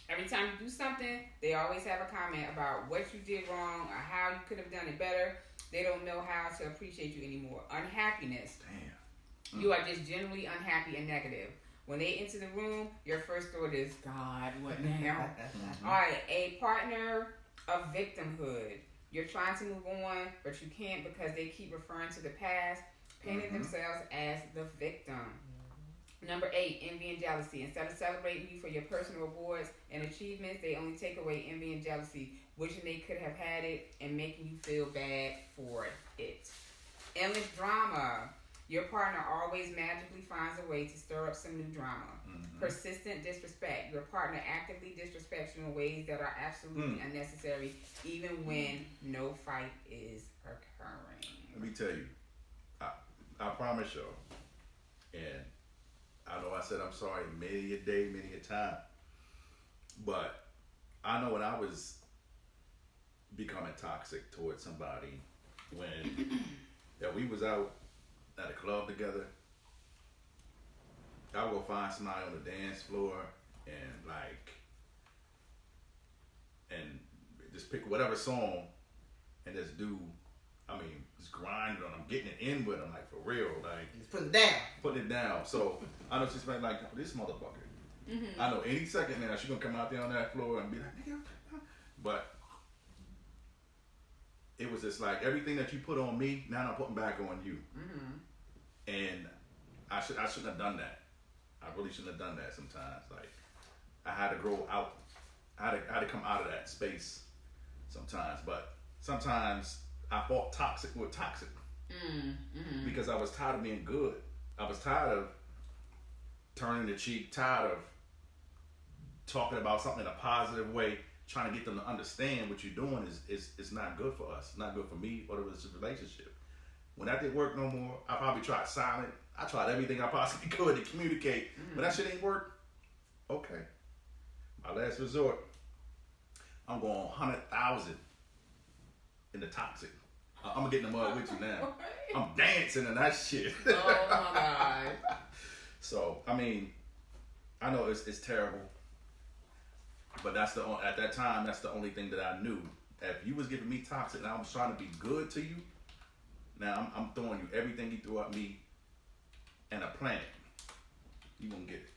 Every time you do something, they always have a comment about what you did wrong or how you could have done it better. They don't know how to appreciate you anymore. Unhappiness. Damn. You are just generally unhappy and negative. When they enter the room, your first thought is, God, what now? Alright, a partner of victimhood. You're trying to move on, but you can't because they keep referring to the past, painting themselves as the victim. Number 8, envy and jealousy. Instead of celebrating you for your personal rewards and achievements, they only take away envy and jealousy, wishing they could have had it and making you feel bad for it. Endless drama. Your partner always magically finds a way to stir up some new drama. Persistent disrespect. Your partner actively disrespects you in ways that are absolutely unnecessary, even when no fight is occurring. Let me tell you, I promise y'all, and I know I said I'm sorry many a day, many a time, but I know when I was becoming toxic towards somebody, when we was out at a club together, I would go find somebody on the dance floor and just pick whatever song and just do, just grind on them, getting it in with them, like for real, like. Just put it down. Putting it down. So I know she's like, oh, this motherfucker. I know any second now she's gonna come out there on that floor and be like, nigga. But it was just like everything that you put on me, now I'm putting back on you. And I shouldn't have done that. I really shouldn't have done that sometimes. Like I had to grow out. I had to come out of that space sometimes. But sometimes I fought toxic with toxic. Because I was tired of being good. I was tired of turning the cheek, tired of talking about something in a positive way, trying to get them to understand what you're doing is not good for us, not good for me or the relationship. When that didn't work no more, I probably tried silent. I tried everything I possibly could to communicate, but that shit ain't work. Okay. My last resort, I'm going 100,000 in the toxic. I'm gonna get in the mud with you now. I'm dancing and that shit. Oh my God. So I know it's terrible, but at that time that's the only thing that I knew. If you was giving me toxic and I was trying to be good to you, now I'm throwing you everything you threw at me and a planet. You won't get it.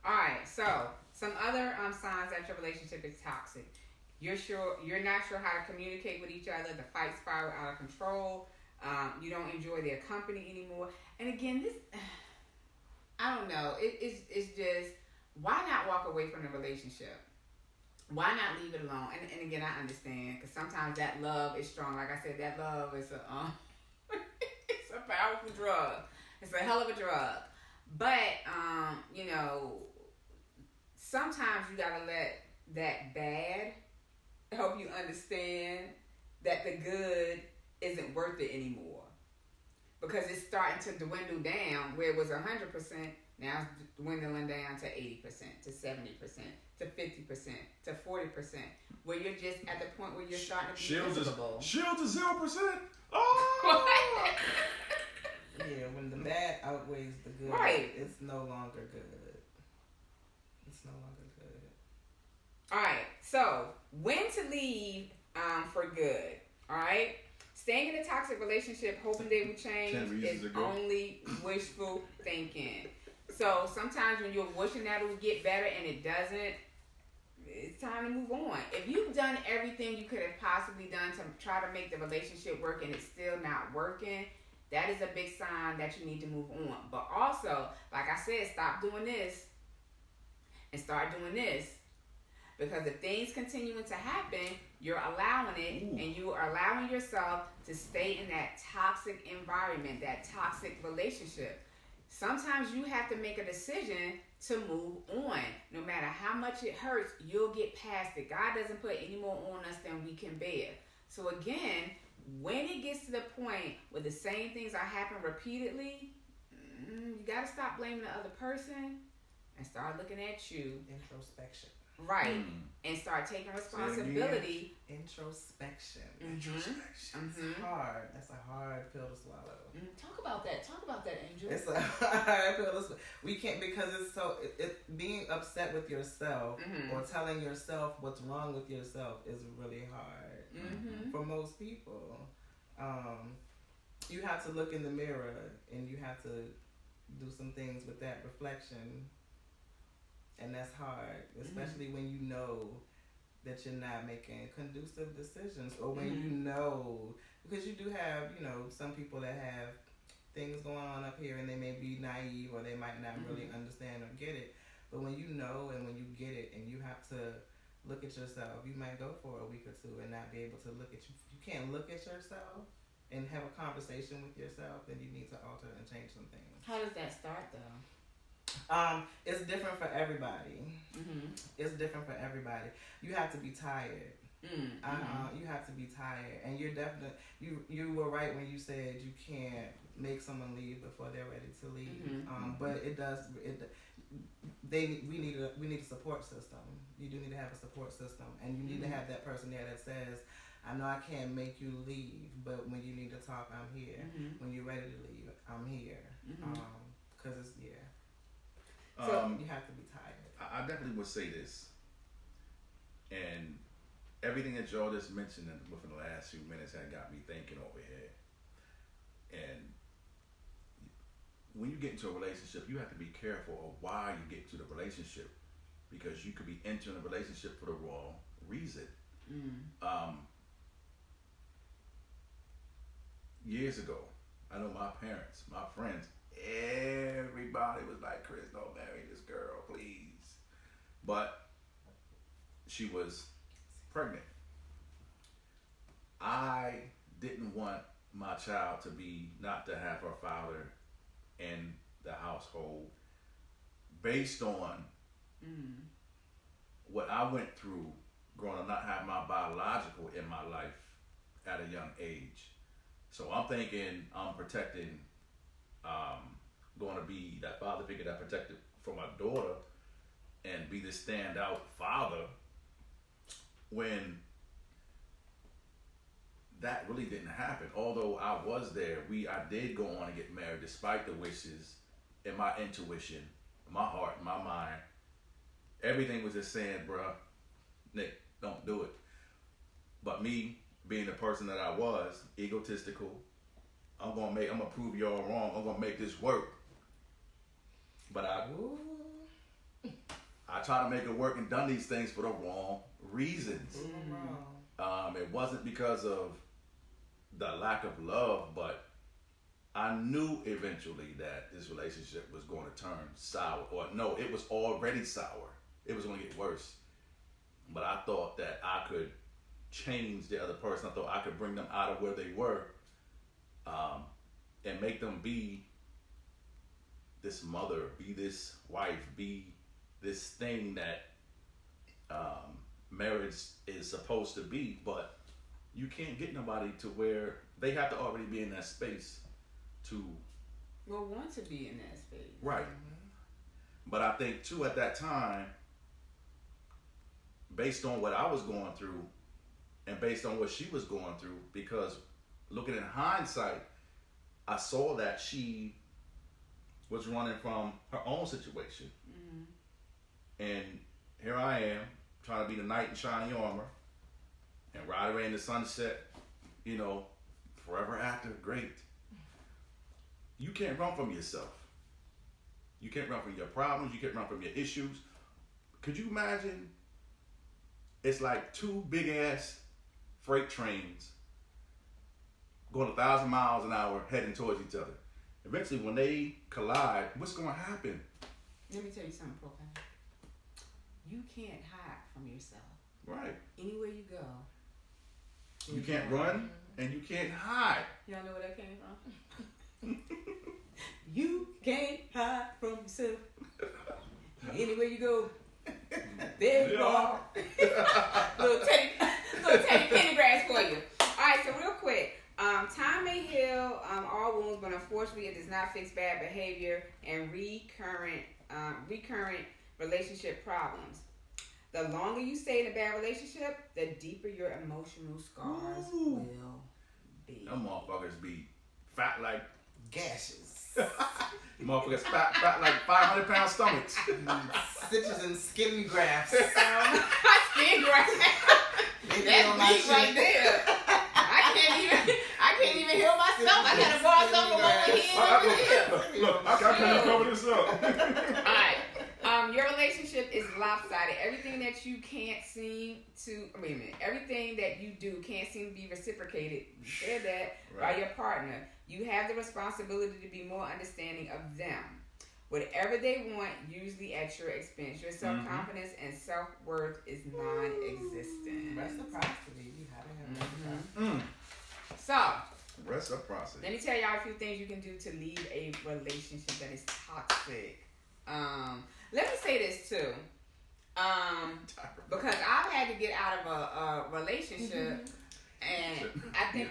All right. So some other signs that your relationship is toxic. You're not sure how to communicate with each other. The fight spiral out of control. You don't enjoy their company anymore. And again, this, I don't know. It's just, why not walk away from the relationship? Why not leave it alone? And again, I understand because sometimes that love is strong. Like I said, that love is it's a powerful drug. It's a hell of a drug. But you know, sometimes you gotta let that bad help you understand that the good isn't worth it anymore, because it's starting to dwindle down. Where it was 100%, now it's dwindling down to 80%, to 70%, to 50%, to 40%. Where you're just at the point where you're starting to be miserable. Shields is 0%. Oh. Yeah, when the bad outweighs the good, Right. it's no longer good. It's no longer good. All right. So when to leave for good? All right. Staying in a toxic relationship, hoping they will change, 10 reasons is to go. only wishful thinking. So sometimes when you're wishing that it will get better and it doesn't, it's time to move on. If you've done everything you could have possibly done to try to make the relationship work and it's still not working, that is a big sign that you need to move on. But also, like I said, stop doing this and start doing this. Because if things continuing to happen, you're allowing it. Ooh. And you are allowing yourself to stay in that toxic environment, that toxic relationship. Sometimes you have to make a decision to move on. No matter how much it hurts, you'll get past it. God doesn't put any more on us than we can bear. So again, when it gets to the point where the same things are happening repeatedly, you got to stop blaming the other person and start looking at you. Introspection. Right. And start taking responsibility. Introspection. It's Mm-hmm. hard. That's a hard pill to swallow. Talk about that. Talk about that, Angel. It's a hard pill to swallow. We can't, because it's so, being upset with yourself or telling yourself what's wrong with yourself is really hard for most people. You have to look in the mirror and you have to do some things with that reflection. And that's hard, especially when you know that you're not making conducive decisions, or when you know, because you do have, you know, some people that have things going on up here and they may be naive or they might not really understand or get it. But when you know and when you get it and you have to look at yourself, you might go for a week or two and not be able to look at you. You can't look at yourself and have a conversation with yourself, then you need to alter and change some things. How does that start, though? It's different for everybody. It's different for everybody. You have to be tired. You have to be tired, and you're definitely you were right when you said you can't make someone leave before they're ready to leave. But we need a support system. You do need to have a support system, and you need to have that person there that says, I know I can't make you leave, but when you need to talk, I'm here. When you're ready to leave, I'm here. Because it's So you have to be tired. I definitely would say this, and everything that y'all just mentioned within the last few minutes had got me thinking over here. And when you get into a relationship, you have to be careful of why you get into the relationship, because you could be entering a relationship for the wrong reason. Years ago, I know my parents, my friends, everybody was like, Chris, don't marry this girl, please. But she was pregnant. I didn't want my child to be, not to have her father in the household, based on what I went through growing up, not having my biological in my life at a young age. So I'm thinking I'm protecting, going to be that father figure that protected for my daughter and be the standout father, when that really didn't happen. Although I was there, I did go on and get married despite the wishes and my intuition, my heart, my mind. Everything was just saying, bruh, Nick, don't do it. But me, being the person that I was, egotistical, I'm gonna prove y'all wrong. I'm gonna make this work. But I try to make it work and done these things for the wrong reasons. It wasn't because of the lack of love, but I knew eventually that this relationship was going to turn sour. Or no, it was already sour. It was going to get worse. But I thought that I could change the other person. I thought I could bring them out of where they were, and make them be this mother, be this wife, be this thing that marriage is supposed to be, but you can't get nobody to where they have to already be in that space to want to be in that space. right. But I think too at that time, based on what I was going through and based on what she was going through, because looking in hindsight, I saw that she was running from her own situation. And here I am, trying to be the knight in shining armor and ride away in the sunset, you know, forever after, great. You can't run from yourself. You can't run from your problems. You can't run from your issues. Could you imagine? It's like two big ass freight trains going 1,000 miles an hour heading towards each other. Eventually, when they collide, what's going to happen? Let me tell you something, Propane. You can't hide from yourself. Right. Anywhere you go. You can't run and you can't hide. Y'all know where that came from? You can't hide from yourself. Anywhere you go, there you are. little Teddy Pendergrass for you. All right, so real quick. Time may heal all wounds, but unfortunately, it does not fix bad behavior and recurrent relationship problems. The longer you stay in a bad relationship, the deeper your emotional scars will be. Them motherfuckers be fat like Gashes. motherfuckers fat like 500-pound stomachs. Stitches and skin grafts. Skin graft. That's deep right there. I can't even heal myself. I gotta borrow something over here. Look, I can't cover this up. All right. Your relationship is lopsided. Everything that you can't seem to, wait a minute, everything that you do can't seem to be reciprocated. You said that by your partner. You have the responsibility to be more understanding of them. Whatever they want, usually at your expense. Your self-confidence and self-worth is non-existent. Reciprocity. You gotta have reciprocity. So, Reciprocity. let me tell y'all a few things you can do to leave a relationship that is toxic. Let me say this too. Because I've had to get out of a relationship, and I think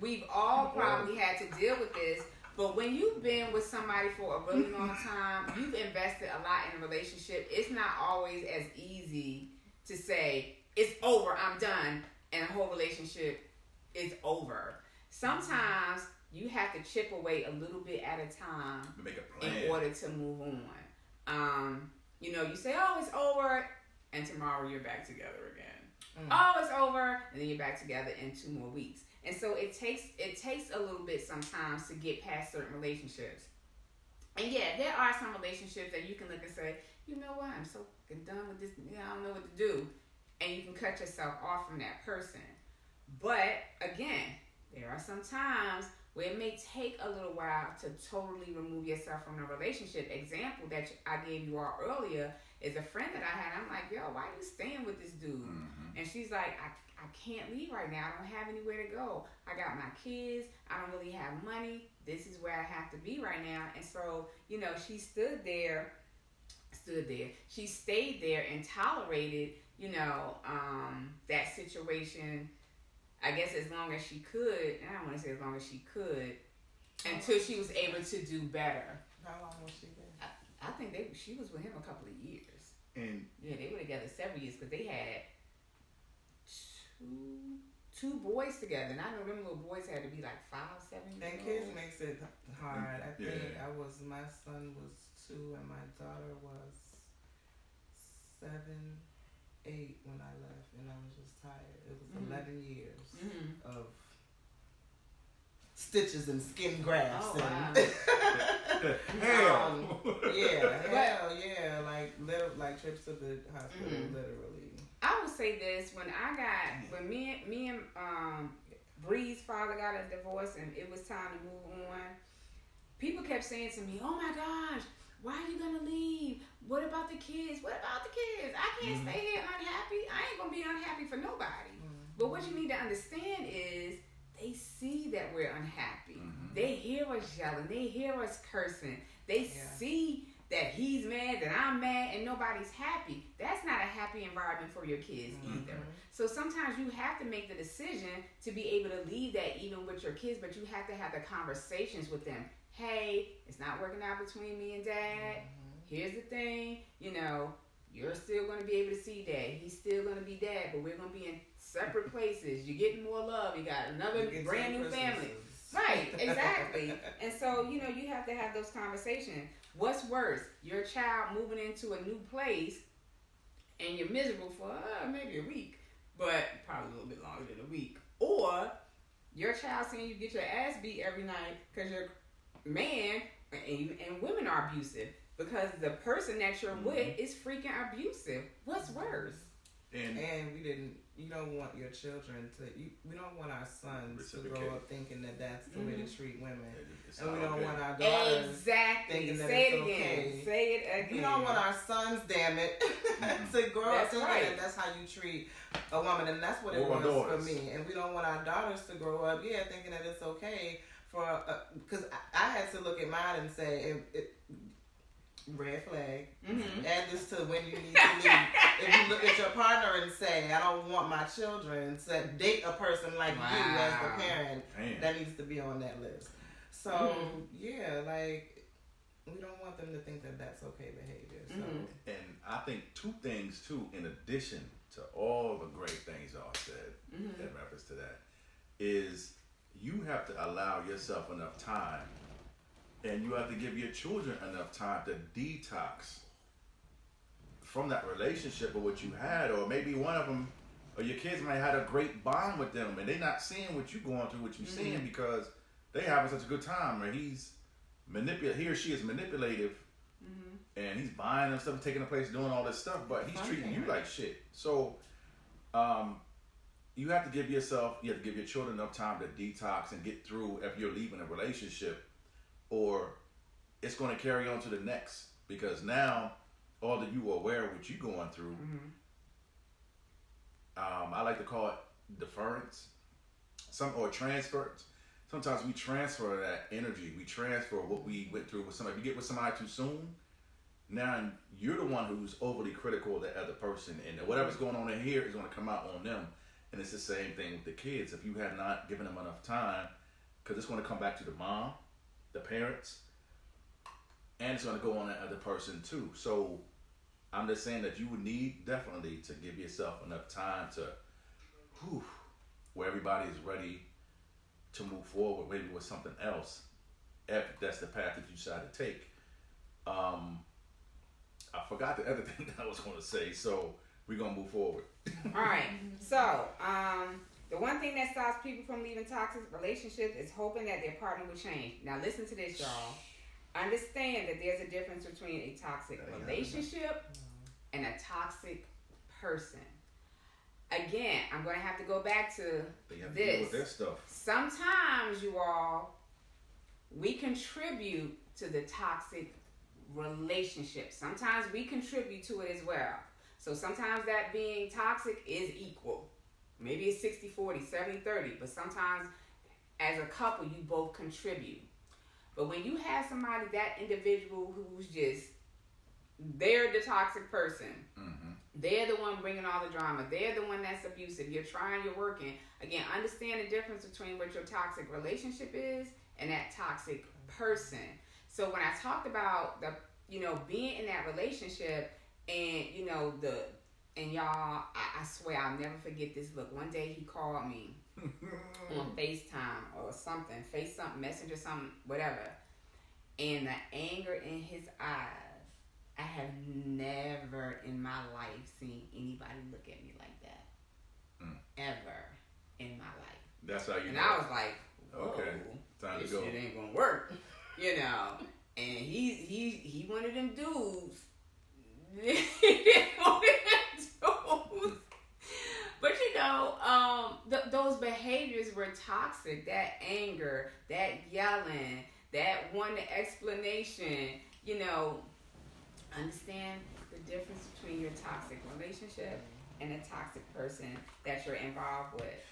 we've all probably had to deal with this. But when you've been with somebody for a really long time, you've invested a lot in a relationship. It's not always as easy to say it's over, I'm done, and the whole relationship is over. Sometimes you have to chip away a little bit at a time Make a plan. in order to move on. You know, you say, oh, it's over, and tomorrow you're back together again. Oh, it's over, and then you're back together in 2 more weeks. And so it takes a little bit sometimes to get past certain relationships. And yeah, there are some relationships that you can look and say, you know what, I'm so done with this, I don't know what to do. And you can cut yourself off from that person. But again, there are some times where it may take a little while to totally remove yourself from a relationship. Example that I gave you all earlier is a friend that I had. I'm like, yo, why are you staying with this dude? And she's like, I can't leave right now. I don't have anywhere to go. I got my kids. I don't really have money. This is where I have to be right now. And so, you know, she stood there. She stayed there and tolerated, you know, that situation, I guess as long as she could. And I don't want to say as long as she could, until she was able to do better. How long was she there? I think she was with him a couple of years. And yeah, they were together several years because they had two boys together, and I know them little boys had to be like 5, 7 years And old. kids makes it hard. I think Yeah. my son was 2 and my daughter was 7, 8 when I left, and I was just tired. It was 11 years of stitches and skin grafts. Oh, wow. hell. Hell yeah, like trips to the hospital, literally. I would say this: when me and Bree's father got a divorce, and it was time to move on, people kept saying to me, "Oh my gosh, why are you gonna leave? What about the kids? What about the kids? I can't stay here unhappy. I ain't gonna be unhappy for nobody." But what you need to understand is they see that we're unhappy. They hear us yelling. They hear us cursing. They see that he's mad, that I'm mad, and nobody's happy. That's not a happy environment for your kids either. So sometimes you have to make the decision to be able to leave that even with your kids, but you have to have the conversations with them. Hey, it's not working out between me and Dad. Here's the thing, you know, you're still going to be able to see Dad. He's still going to be Dad, but we're going to be in separate places. You're getting more love. You got another brand new family. Right, exactly. And so, you know, you have to have those conversations. What's worse, your child moving into a new place and you're miserable for maybe a week, but probably a little bit longer than a week. Or your child seeing you get your ass beat every night because your man and women are abusive because the person that you're with is freaking abusive. What's worse? And you don't want your children we don't want our sons to grow up thinking that that's the way to treat women. And we don't want our daughters thinking that it's okay. Say it again. We don't want our sons, damn it, to grow up thinking that that's how you treat a woman. And that's what it was for me. And we don't want our daughters to grow up, thinking that it's okay for, because I had to look at mine and say, red flag. Add this to when you need to leave. If you look at your partner and say, I don't want my children to date a person like you as the parent, that needs to be on that list. So, like, we don't want them to think that that's okay behavior. So. And I think two things, too, in addition to all the great things y'all said in reference to that, is you have to allow yourself enough time. And you have to give your children enough time to detox from that relationship or what you had, or maybe one of them, or your kids might have had a great bond with them, and they're not seeing what you're going through, what you're seeing, because they having such a good time, or he or she is manipulative, and he's buying them stuff, taking a place, doing all this stuff, but he's treating you like shit. So, you have to give your children enough time to detox and get through if you're leaving a relationship. Or it's going to carry on to the next, because now all that you are aware of what you're going through, I like to call it deference, or transference. Sometimes we transfer that energy. We transfer what we went through with somebody. If you get with somebody too soon, now you're the one who's overly critical of the other person, and whatever's going on in here is going to come out on them. And it's the same thing with the kids. If you have not given them enough time, because it's going to come back to the mom, the parents, and it's going to go on that other person too. So I'm just saying that you would need definitely to give yourself enough time to where everybody is ready to move forward, maybe with something else, if that's the path that you decide to take. I forgot the other thing that I was going to say, so we're going to move forward. All right. So the one thing that stops people from leaving toxic relationships is hoping that their partner will change. Now listen to this, y'all. Understand that there's a difference between a toxic relationship and a toxic person. Again, I'm going to have to go back to this. With their stuff. Sometimes, you all, we contribute to the toxic relationship. Sometimes we contribute to it as well. So sometimes that being toxic is equal. Maybe it's 60-40, 70-30, but sometimes as a couple, you both contribute. But when you have somebody, that individual who's they're the toxic person. They're the one bringing all the drama. They're the one that's abusive. You're trying, you're working. Again, understand the difference between what your toxic relationship is and that toxic person. So when I talked about being in that relationship and, and y'all, I swear I'll never forget this look. One day he called me on FaceTime or something, Messenger, something, whatever. And the anger in his eyes, I have never in my life seen anybody look at me like that. Ever in my life. That's how you know. And I was like, okay, time this to go. shit ain't gonna work, And he one of them dudes. But those behaviors were toxic. That anger, that yelling, that wanting explanation. Understand the difference between your toxic relationship and a toxic person that you're involved with.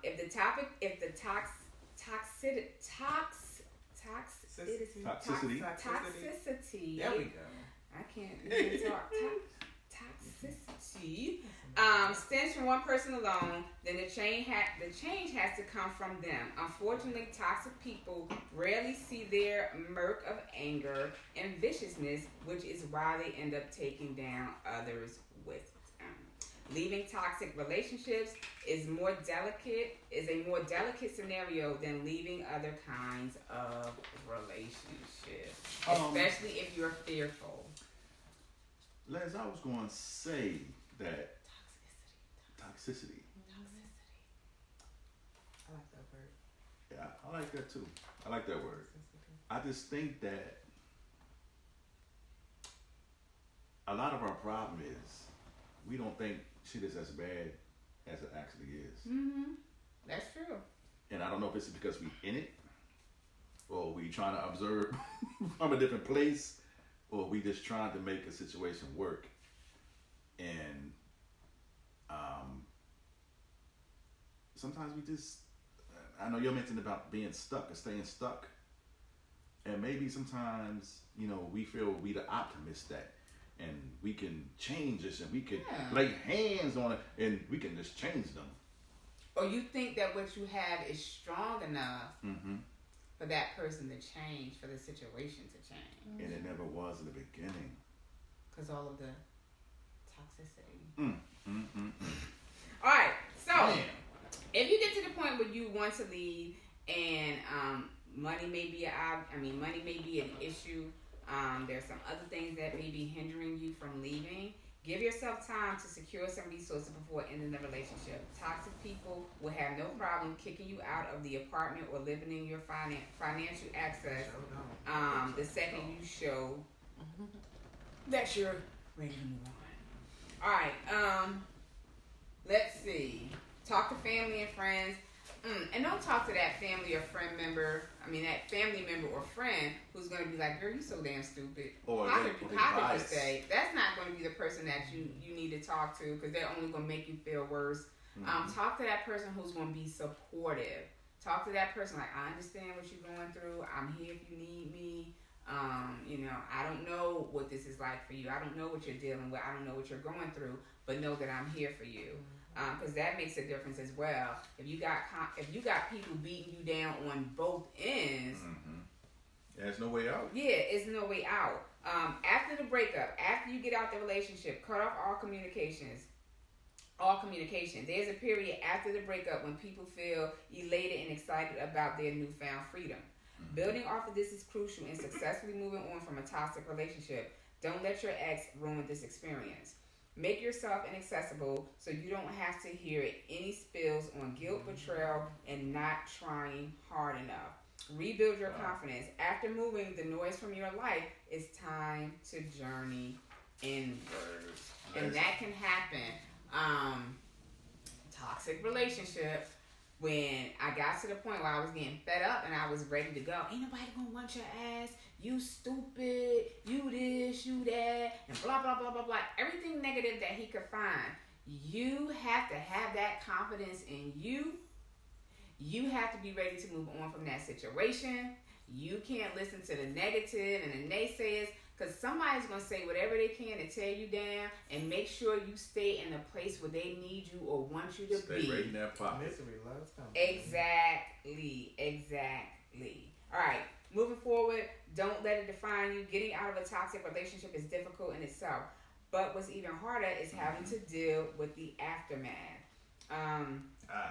If the toxicity It is Toxicity. toxicity. There we go. I can't even talk. Toxicity stems from one person alone. Then the change has to come from them. Unfortunately, toxic people rarely see their murk of anger and viciousness, which is why they end up taking down others with them. Leaving toxic relationships is a more delicate scenario than leaving other kinds of relationships, especially if you're fearful. Les, I was going to say that toxicity. I like that word. Yeah, I like that too. I like that word. I just think that a lot of our problem is we don't think shit is as bad as it actually is. Mm-hmm. That's true. And I don't know if it's because we in it, or we trying to observe from a different place, or we just trying to make a situation work. And sometimes we just, I know you mentioned about being stuck or staying stuck. And maybe sometimes, we feel we the optimist that, and we can change this and we can lay hands on it and we can just change them. Or you think that what you have is strong enough for that person to change, for the situation to change. And it never was in the beginning. Because all of the toxicity. All right, so if you get to the point where you want to leave and money may be an issue. There's some other things that may be hindering you from leaving. Give yourself time to secure some resources before ending the relationship. Toxic people will have no problem kicking you out of the apartment or limiting your financial access the second you show that you're ready to move on. All right, let's see. Talk to family and friends. And don't talk to that family or that family member or friend who's going to be like, girl, you so damn stupid. Or how could you say? That's not going to be the person that you need to talk to, because they're only going to make you feel worse. Talk to that person who's going to be supportive. Talk to that person like, I understand what you're going through. I'm here if you need me. I don't know what this is like for you. I don't know what you're dealing with. I don't know what you're going through, but know that I'm here for you. Because that makes a difference as well. If you got people beating you down on both ends, there's no way out. Yeah, it's no way out. After the breakup, after you get out the relationship, cut off all communications. All communication. There's a period after the breakup when people feel elated and excited about their newfound freedom. Building off of this is crucial in successfully moving on from a toxic relationship. Don't let your ex ruin this experience. Make yourself inaccessible so you don't have to hear any spills on guilt, betrayal, and not trying hard enough. Rebuild your confidence. After moving the noise from your life, it's time to journey inwards. And that can happen. Toxic relationship. When I got to the point where I was getting fed up and I was ready to go, ain't nobody gonna want your ass, you stupid, you this, you that, and blah, blah, blah, blah, blah. Everything negative that he could find. You have to have that confidence in you. You have to be ready to move on from that situation. You can't listen to the negative and the naysayers, because somebody's going to say whatever they can to tear you down, and make sure you stay in a place where they need you or want you to be. Stay right in that pocket. Misery loves company. Exactly. All right, moving forward, don't let it define you. Getting out of a toxic relationship is difficult in itself, but what's even harder is having to deal with the aftermath.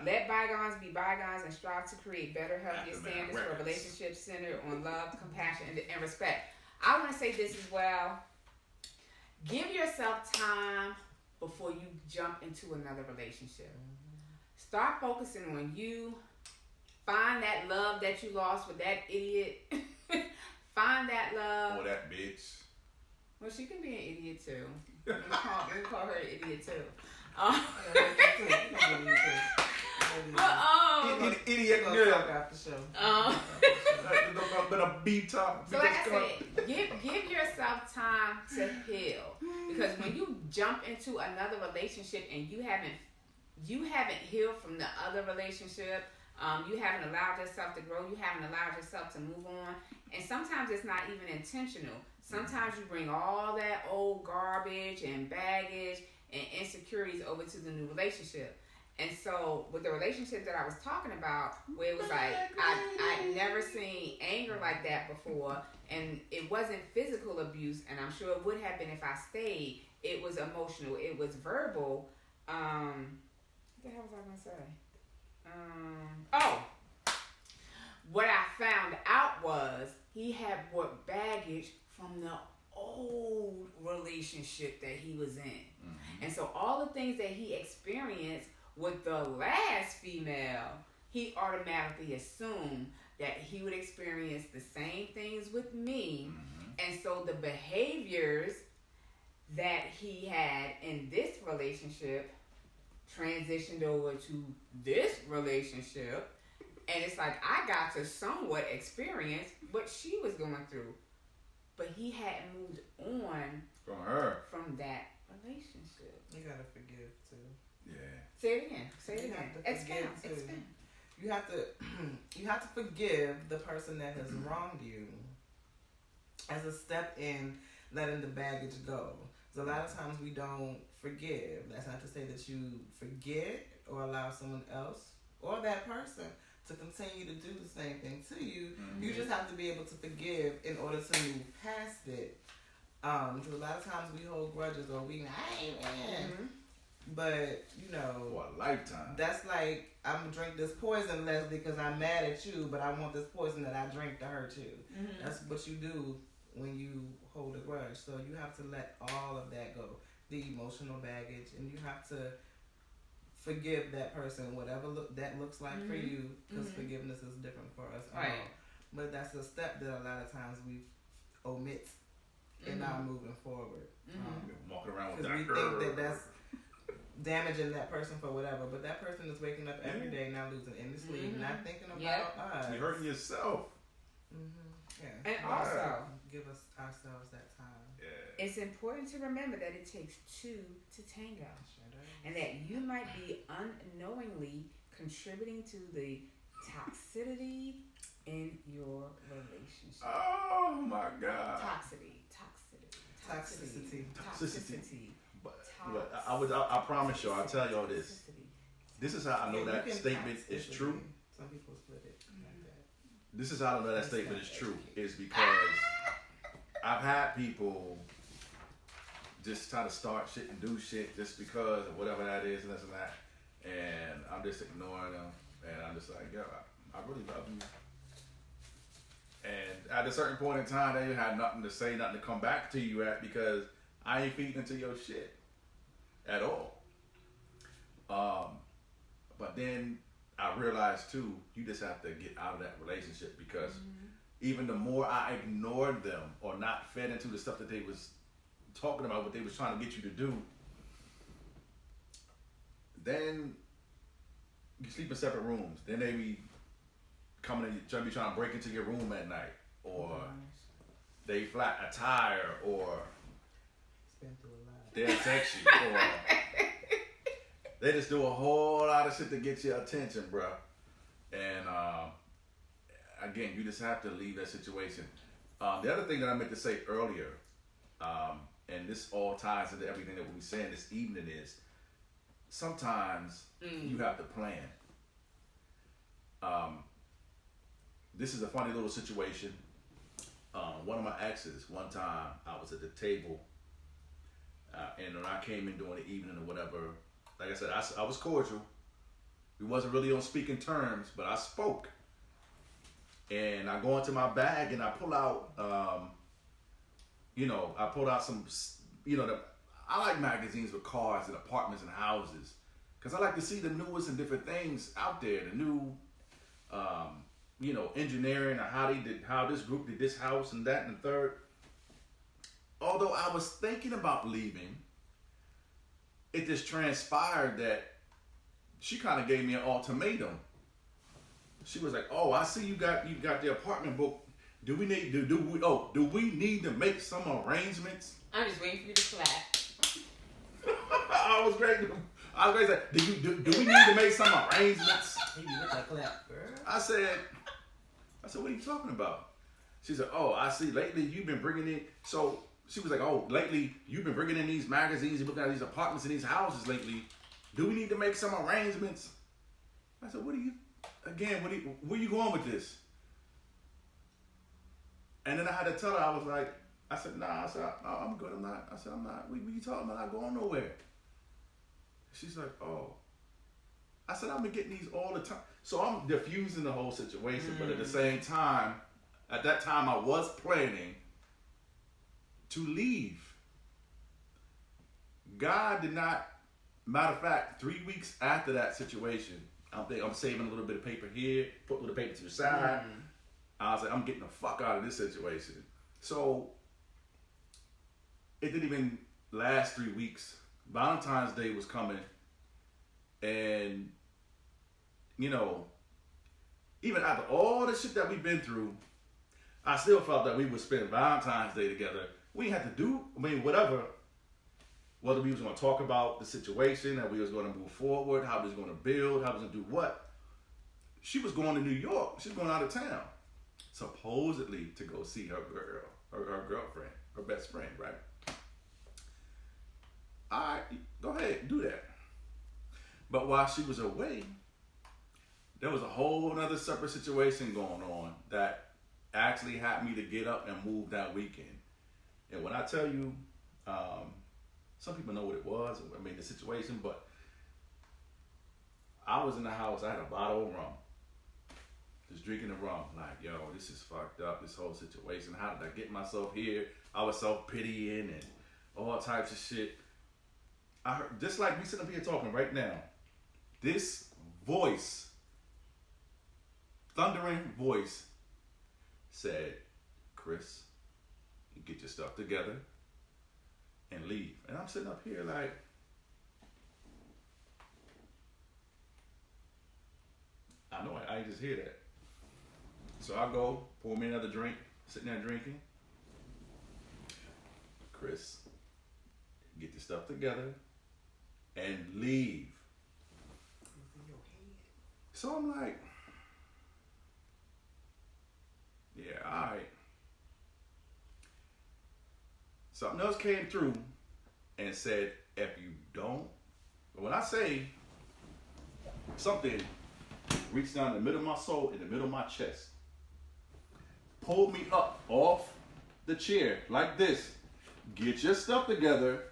Let bygones be bygones and strive to create better, healthier standards for a relationship centered on love, compassion, and respect. I want to say this as well. Give yourself time before you jump into another relationship. Start focusing on you. Find that love that you lost with that idiot. Find that love. Or that bitch. Well, she can be an idiot too. We call her an idiot too. Idiot girl. But a B-top. So like I said, give yourself time to heal, because when you jump into another relationship and you haven't healed from the other relationship, You haven't allowed yourself to grow. You haven't allowed yourself to move on. And sometimes it's not even intentional. Sometimes you bring all that old garbage and baggage and insecurities over to the new relationship. And so with the relationship that I was talking about, where it was like, I'd never seen anger like that before, and it wasn't physical abuse, and I'm sure it would have been if I stayed. It was emotional. It was verbal. What the hell was I going to say? What I found out was he had brought baggage from the old relationship that he was in. Mm-hmm. And so all the things that he experienced with the last female, he automatically assumed that he would experience the same things with me. Mm-hmm. And so the behaviors that he had in this relationship transitioned over to this relationship. And it's like I got to somewhat experience what she was going through. But he hadn't moved on from her, from that relationship. You gotta forgive too. Yeah. Say it again. Say it again. Expand. You have to forgive the person that has wronged you as a step in letting the baggage go. So a lot of times we don't forgive. That's not to say that you forget or allow someone else or that person to continue to do the same thing to you. Mm-hmm. You just have to be able to forgive in order to move past it. Because a lot of times we hold grudges or we, but you know, for a lifetime. That's like, I'm gonna drink this poison, Leslie, because I'm mad at you, but I want this poison that I drink to hurt you. Mm-hmm. That's what you do when you hold a grudge. So you have to let all of that go, the emotional baggage, and you have to forgive that person, whatever that looks like for you, because forgiveness is different for us all. But that's a step that a lot of times we omit in our moving forward. Walking around with that. Because we think that that's damaging that person for whatever, but that person is waking up every day, not losing any sleep, not thinking about us. You're hurting yourself. Yeah. And also, give us ourselves that time. Yeah. It's important to remember that it takes two to tango. And that you might be unknowingly contributing to the toxicity in your relationship. Oh my God. Toxicity. But I promise you, I'll tell y'all this. This is how I know that statement is true. Some people split it like that. This is how I know that statement is true. Is because I've had people just try to start shit and do shit just because of whatever that is and this and that. And I'm just ignoring them. And I'm just like, yo, I really love you. And at a certain point in time, they had nothing to say, nothing to come back to you at because I ain't feeding into your shit at all. But then I realized too, you just have to get out of that relationship because even the more I ignored them or not fed into the stuff that they was talking about, what they was trying to get you to do, then you sleep in separate rooms. Then they be coming in, trying to break into your room at night, or they flat a tire, or they'll text you, or they just do a whole lot of shit to get your attention, bro. And again, you just have to leave that situation. The other thing that I meant to say earlier, and this all ties into everything that we were saying this evening, is sometimes you have to plan. This is a funny little situation. One of my exes, one time I was at the table, and when I came in during the evening or whatever, like I said, I was cordial. We wasn't really on speaking terms, but I spoke. And I go into my bag and I pull out, I pulled out some, I like magazines with cars and apartments and houses. Because I like to see the newest and different things out there, the new, engineering, or how this group did this house and that and the third. Although I was thinking about leaving, it just transpired that she kind of gave me an ultimatum. She was like, "Oh, I see you got the apartment book. Do we need to make some arrangements?" I'm just waiting for you to clap. I was gonna say, do we need to make some arrangements? Maybe with that clap, girl. I said, what are you talking about? She said, oh, I see. Lately, you've been bringing in. So she was like, oh, lately, you've been bringing in these magazines. You're looking at these apartments and these houses lately. Do we need to make some arrangements? I said, where are you going with this? And then I had to tell her, I said, nah, I'm good. I'm not. What are you talking about? I'm not going nowhere. She's like, oh. I said, I've been getting these all the time. So I'm diffusing the whole situation, but at the same time, at that time, I was planning to leave. God did not. Matter of fact, 3 weeks after that situation, I'm saving a little bit of paper here, put a little paper to the side. I was like, I'm getting the fuck out of this situation. So it didn't even last 3 weeks. Valentine's Day was coming, and even after all the shit that we've been through, I still felt that we would spend Valentine's Day together. We didn't have to do, whatever. Whether we was going to talk about the situation, how we was going to move forward, how we was going to build, how we was going to do what. She was going to New York. She was going out of town, supposedly to go see her girlfriend, her best friend, right? All right, go ahead, do that. But while she was away, there was a whole other separate situation going on that actually had me to get up and move that weekend. And when I tell you, some people know what it was, the situation, but I was in the house, I had a bottle of rum. Just drinking the rum, like, yo, this is fucked up, this whole situation. How did I get myself here? I was self-pitying and all types of shit. I heard, just like we sitting up here talking right now, this voice, thundering voice, said, Chris, you get your stuff together and leave. And I'm sitting up here like, I know I just hear that. So I go, pour me another drink, sitting there drinking. Chris, get your stuff together and leave. So I'm like, yeah, all right. Something else came through and said, if you don't, when I say something reached down in the middle of my soul, in the middle of my chest, pulled me up off the chair like this. Get your stuff together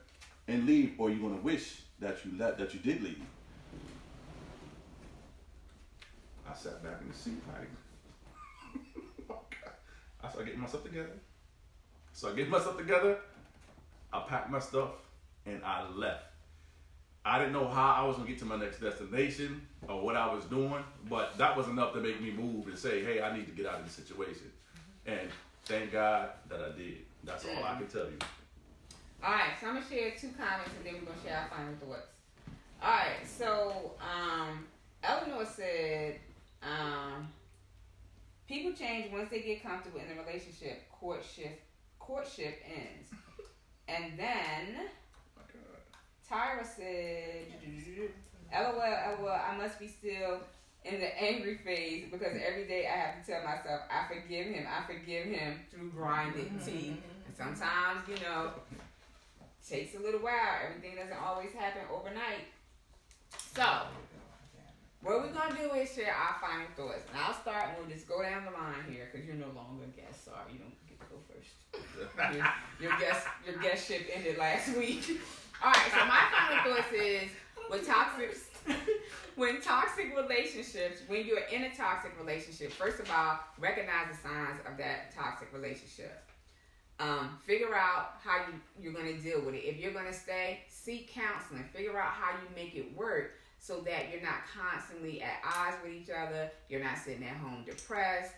and leave, or you're gonna wish that you did leave. I sat back in the seat like, oh God. I started getting myself together. I packed my stuff and I left. I didn't know how I was gonna get to my next destination or what I was doing, but that was enough to make me move and say, hey, I need to get out of this situation. And thank God that I did. That's all I can tell you. Alright, so I'm gonna share 2 comments and then we're gonna share our final thoughts. Alright, so Eleanor said, people change once they get comfortable in the relationship. Courtship ends. And then Tyra said, LOL, I must be still in the angry phase because every day I have to tell myself I forgive him through grinded teeth. And sometimes, takes a little while. Everything doesn't always happen overnight. So, what we're going to do is share our final thoughts. And I'll start, and we'll just go down the line here because you're no longer a guest. Sorry, you don't get to go first. your guestship ended last week. All right, so my final thoughts is when you're in a toxic relationship, first of all, recognize the signs of that toxic relationship. Figure out how you're going to deal with it. If you're going to stay, seek counseling. Figure out how you make it work so that you're not constantly at odds with each other. You're not sitting at home depressed.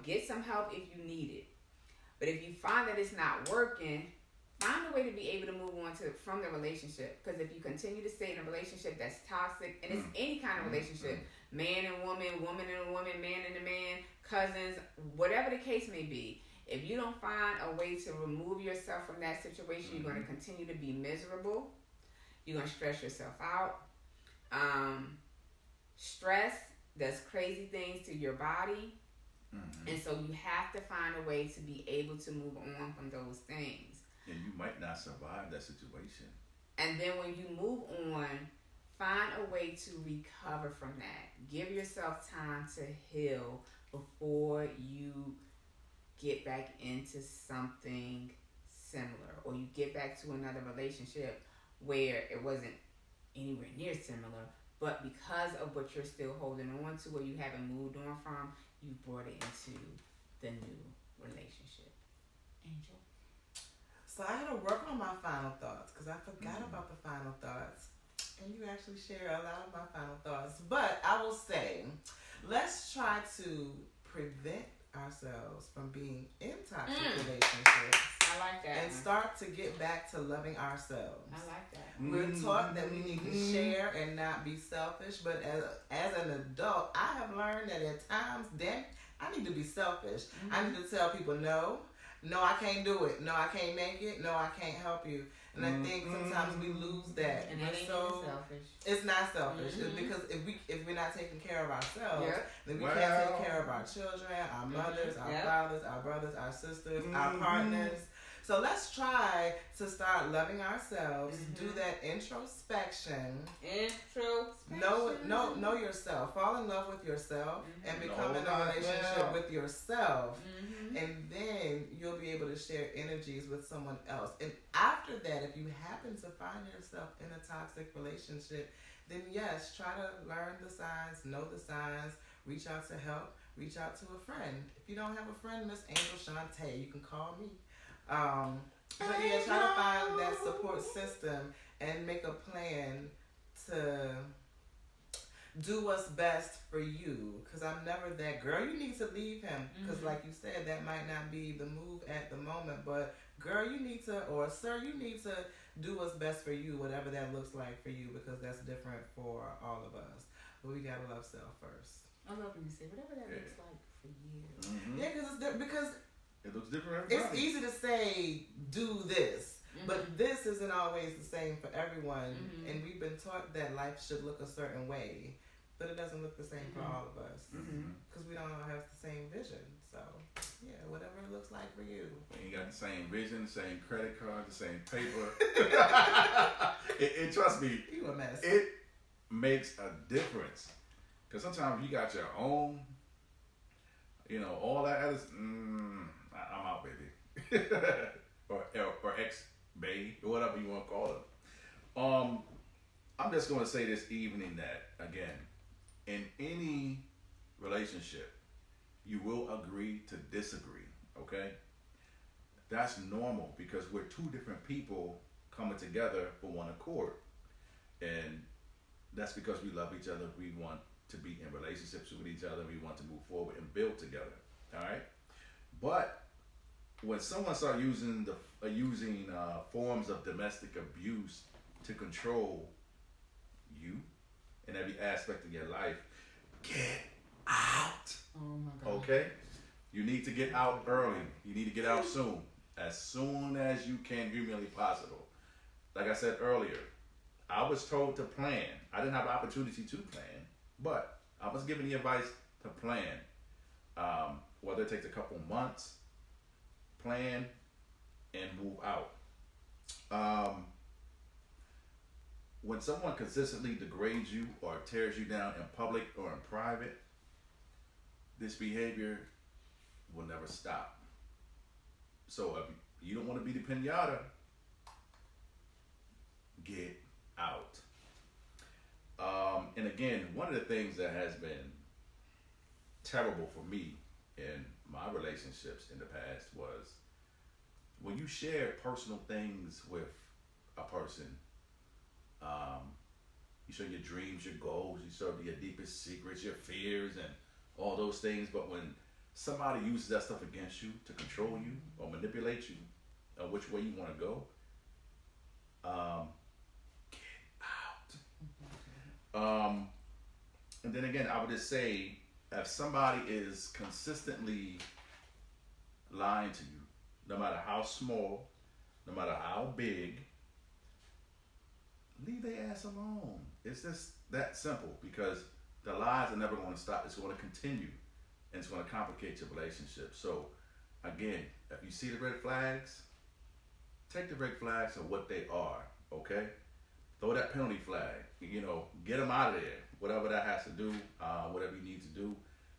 Get some help if you need it. But if you find that it's not working, find a way to be able to move on from the relationship. Because if you continue to stay in a relationship that's toxic, and it's any kind of relationship, man and woman, woman and a woman, man and a man, cousins, whatever the case may be, if you don't find a way to remove yourself from that situation, you're going to continue to be miserable. You're gonna stress yourself out. Stress does crazy things to your body, and so you have to find a way to be able to move on from those things. And you might not survive that situation. And then when you move on, find a way to recover from that. Give yourself time to heal before you get back into something similar, or you get back to another relationship where it wasn't anywhere near similar, but because of what you're still holding on to or you haven't moved on from, you brought it into the new relationship. Angel? So I had to work on my final thoughts because I forgot about the final thoughts. And you actually share a lot of my final thoughts. But I will say, let's try to prevent ourselves from being in toxic relationships. I like that. And start to get back to loving ourselves. I like that. We're taught that we need to share and not be selfish, but as an adult, I have learned that at times, damn, I need to be selfish. I need to tell people, no, I can't do it. No, I can't make it. No, I can't help you. And I think sometimes we lose that. And that ain't selfish. It's not selfish. It's because if we're not taking care of ourselves, then we can't take care of our children, our mothers, our fathers, our brothers, our sisters, our partners. So let's try to start loving ourselves. Do that introspection. Know yourself. Fall in love with yourself and become in a relationship with yourself. And then you'll be able to share energies with someone else. And after that, if you happen to find yourself in a toxic relationship, then yes, try to learn the signs, know the signs, reach out to help, reach out to a friend. If you don't have a friend, Miss Angel Shantae, you can call me. But yeah, try to find that support system and make a plan to do what's best for you. Because I'm never that girl, you need to leave him. Because like you said, that might not be the move at the moment. But girl, you need to, or sir, you need to do what's best for you, whatever that looks like for you. Because that's different for all of us. But we got to love self first. I love when you say whatever that looks like for you. Yeah, because it looks different for everybody. It's easy to say, do this. But this isn't always the same for everyone. And we've been taught that life should look a certain way. But it doesn't look the same for all of us. Because we don't all have the same vision. So, yeah, whatever it looks like for you. You got the same vision, the same credit card, the same paper. Trust me, You a mess. it makes a difference. Because sometimes you got your own, all that is, I'm out, baby. or ex-babe, or whatever you want to call it. I'm just going to say this evening that, again, in any relationship, you will agree to disagree, okay? That's normal because we're two different people coming together for one accord. And that's because we love each other. We want to be in relationships with each other. We want to move forward and build together, all right? But when someone starts using forms of domestic abuse to control you in every aspect of your life, get out. Oh my God. Okay? You need to get out early. You need to get out soon. As soon as you can, humanly possible. Like I said earlier, I was told to plan. I didn't have the opportunity to plan, but I was given the advice to plan. Whether it takes a couple months, plan and move out. When someone consistently degrades you or tears you down in public or in private, this behavior will never stop. So if you don't want to be the pinata, get out. And again, one of the things that has been terrible for me in my relationships in the past was when you share personal things with a person, you show your dreams, your goals, you show your deepest secrets, your fears, and all those things. But when somebody uses that stuff against you to control you or manipulate you, or which way you want to go, get out. And then again, I would just say, if somebody is consistently lying to you, no matter how small, no matter how big, leave their ass alone. It's just that simple because the lies are never going to stop. It's going to continue, and it's going to complicate your relationship. So, again, if you see the red flags, take the red flags of what they are. Okay, throw that penalty flag. Get them out of there. Whatever that has to do, whatever you need to do,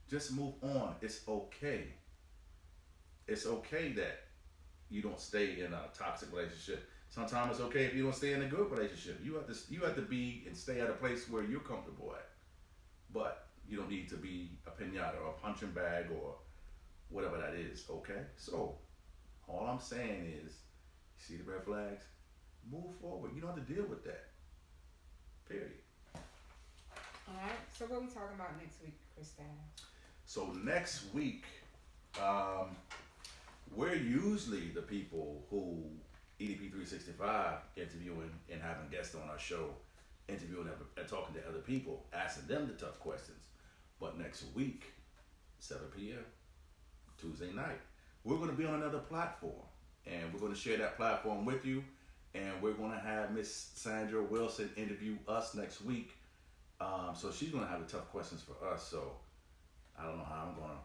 just move on. It's okay. It's okay that you don't stay in a toxic relationship. Sometimes it's okay if you don't stay in a good relationship. You have to be and stay at a place where you're comfortable at. But you don't need to be a pinata or a punching bag or whatever that is, okay? So all I'm saying is, you see the red flags? Move forward. You don't have to deal with that. Period. All right. So what are we talking about next week, Christine? So next week, we're usually the people who EDP 365 interviewing and having guests on our show, interviewing and talking to other people, asking them the tough questions. But next week, 7 p.m., Tuesday night, we're going to be on another platform, and we're going to share that platform with you, and we're going to have Miss Sandra Wilson interview us next week. So she's going to have the tough questions for us. So I don't know how I'm going to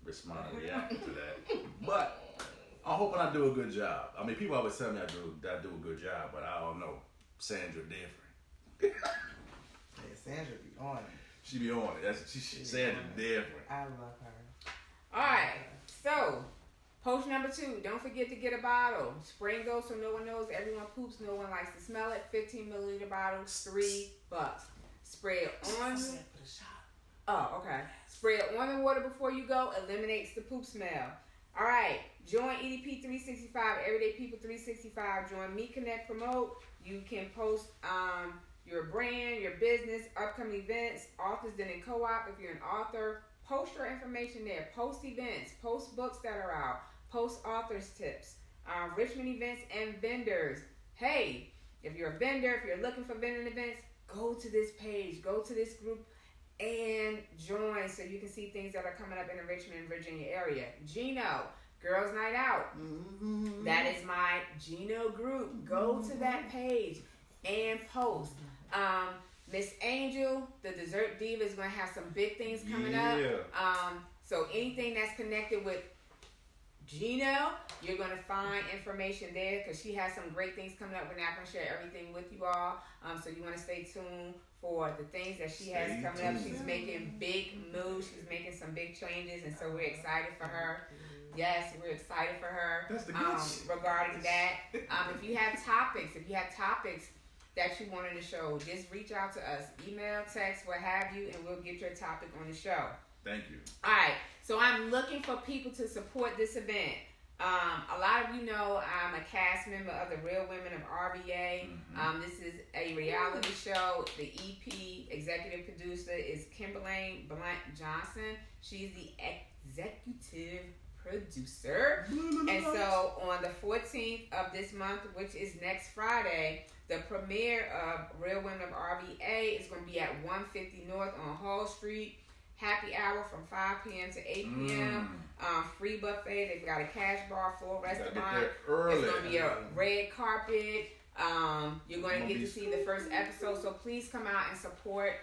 respond and react to that, but I'm hoping I do a good job. I mean, people always tell me I do a good job, but I don't know. Sandra different. Yeah, Sandra be on it. She be on it. Sandra different. I love her. All right. So, post number 2. Don't forget to get a bottle. Spring goes so no one knows. Everyone poops. No one likes to smell it. 15 milliliter bottle, $3. Spray it on. Oh, okay. Spray it on the water before you go. Eliminates the poop smell. All right. Join EDP 365. Everyday People 365. Join Me Connect Promote. You can post your brand, your business, upcoming events, authors then in co-op. If you're an author, post your information there. Post events, post books that are out, post authors tips, Richmond events and vendors. Hey, if you're a vendor, if you're looking for vending events, go to this page, go to this group and join so you can see things that are coming up in the Richmond and Virginia area. Gino, Girls Night Out. Mm-hmm. That is my Gino group. Go to that page and post. Miss Angel, the Dessert Diva, is going to have some big things coming up. So anything that's connected with Gino, you're going to find information there because she has some great things coming up. We're not going to share everything with you all. So you want to stay tuned for the things that she has coming up. She's making big moves. She's making some big changes. And so we're excited for her. Yes, we're excited for her regarding that. If you have topics that you want in the show, just reach out to us. Email, text, what have you, and we'll get your topic on the show. Thank you. All right, so I'm looking for people to support this event. A lot of you know I'm a cast member of the Real Women of RVA. Mm-hmm. This is a reality show. The EP executive producer is Kimberly Blunt Johnson. She's the executive producer. And so on the 14th of this month, which is next Friday, the premiere of Real Women of RVA is going to be at 150 North on Hall Street. Happy hour from 5 p.m. to 8 p.m. Free buffet. They've got a cash bar, full restaurant. It's going to be a red carpet. You're going to get to see the first episode. So please come out and support.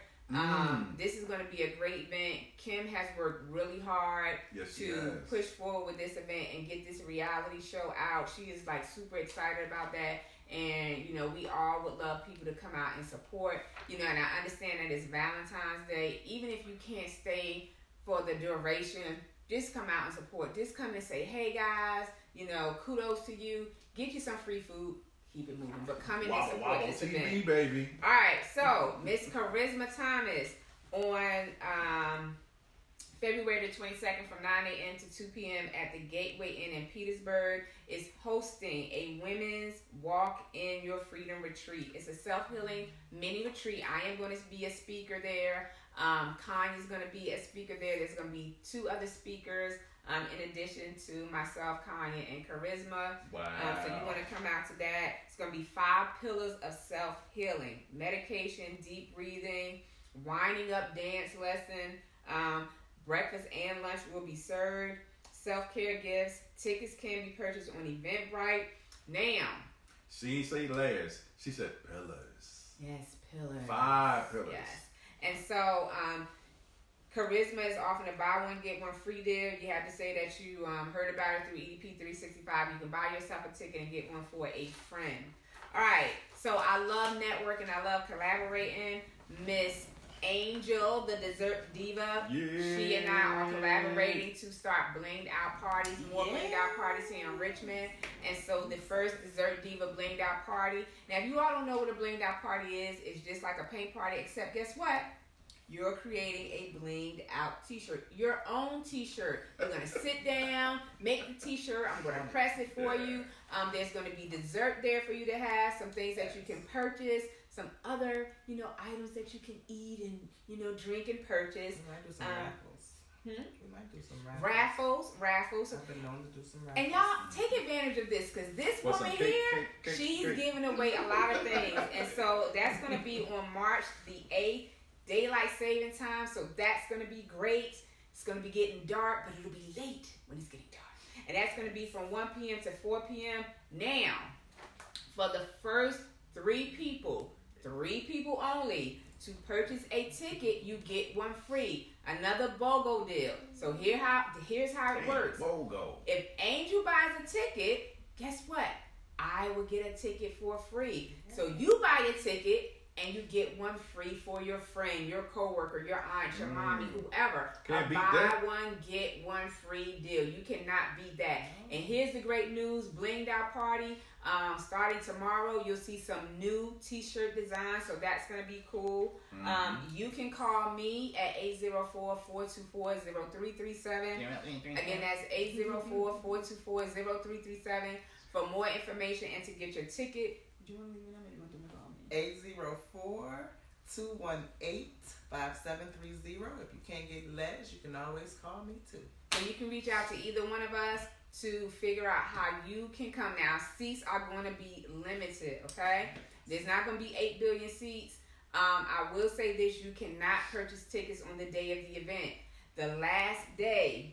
This is going to be a great event. Kim has worked really hard to push forward with this event and get this reality show out. She is like super excited about that. And, you know, we all would love people to come out and support, you know, and I understand that it's Valentine's Day. Even if you can't stay for the duration, just come out and support. Just come and say, hey, guys, you know, kudos to you. Get you some free food. Keep it moving. But come in and support this event. Baby. All right. So, Miss Charisma Thomas on February the 22nd from 9 a.m. to 2 p.m. at the Gateway Inn in Petersburg is hosting a women's Walk in Your Freedom retreat. It's a self-healing mini retreat. I am going to be a speaker there. Kanye's going to be a speaker there. There's going to be 2 other speakers in addition to myself, Kanye, and Charisma. Wow. So you want to come out to that. It's going to be 5 pillars of self-healing. Medication, deep breathing, winding up dance lesson, breakfast and lunch will be served. Self-care gifts. Tickets can be purchased on Eventbrite. Now, She didn't say last. She said pillars. Yes, pillars. 5 pillars. Yes. And so, Charisma is offering a buy one, get one free deal. You have to say that you heard about it through EDP 365. You can buy yourself a ticket and get one for a friend. All right. So I love networking. I love collaborating. Miss Angel, the dessert diva. Yeah. She and I are collaborating to start blinged out parties, more blinged out parties here in Richmond. And so the first dessert diva blinged out party. Now, if you all don't know what a blinged out party is, it's just like a paint party, except guess what? You're creating a blinged out t-shirt. Your own t-shirt. You're going to sit down, make the t-shirt. I'm going to press it for you. There's going to be dessert there for you to have, some things that you can purchase, some other, items that you can eat and, drink and purchase. We might do some raffles. We might do some Raffles. I've been known to do some raffles. And y'all, take advantage of this, because this What's woman some cake, here, cake, she's cake? giving away a lot of things. And so that's going to be on March the 8th, daylight saving time. So that's going to be great. It's going to be getting dark, but it'll be late when it's getting dark. And that's going to be from 1 p.m. to 4 p.m. Now, for the first 3 people only, to purchase a ticket, you get one free. Another BOGO deal. So here's how it works. BOGO. If Angel buys a ticket, guess what? I will get a ticket for free. So you buy a ticket and you get one free for your friend, your coworker, your aunt, your mommy, whoever. Can't beat buy that. one, get one free deal. You cannot beat that. And here's the great news: Blinged Out Party. Starting tomorrow, you'll see some new t-shirt designs, so that's going to be cool. You can call me at 804-424-0337. Again, that's 804-424-0337 for more information and to get your ticket. Do you want to leave your number? You want them to call me? 804-218-5730. If you can't get Les, you can always call me too. And you can reach out to either one of us to figure out how you can come. Now, seats are going to be limited, okay? There's not going to be 8 billion seats. I will say this: you cannot purchase tickets on the day of the event. The last day,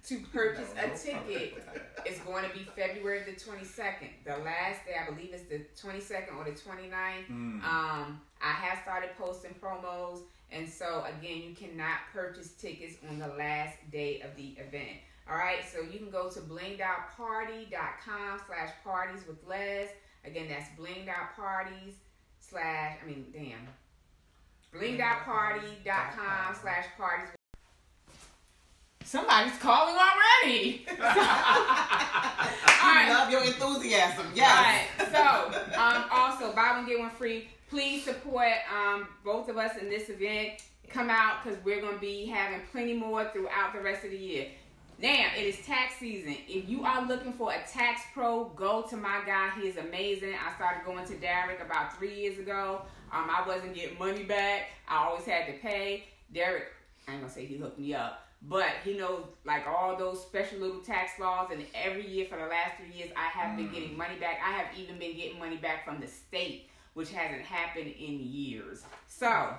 to purchase a ticket is going to be February the 22nd. The last day, I believe, is the 22nd or the 29th. I have started posting promos. And so, again, you cannot purchase tickets on the last day of the event. All right, so you can go to blingedoutparty.com/parties with Les. Again, that's blingedoutparty.com/parties. Somebody's calling already. All right. Love your enthusiasm. Yes. All right. So, also, buy one, get one free. Please support both of us in this event. Come out, because we're going to be having plenty more throughout the rest of the year. Now, it is tax season. If you are looking for a tax pro, go to my guy. He is amazing. I started going to Derek about 3 years ago. I wasn't getting money back. I always had to pay. Derek, I ain't going to say he hooked me up, but he knows like all those special little tax laws, and every year for the last 3 years, I have been getting money back. I have even been getting money back from the state, which hasn't happened in years. So,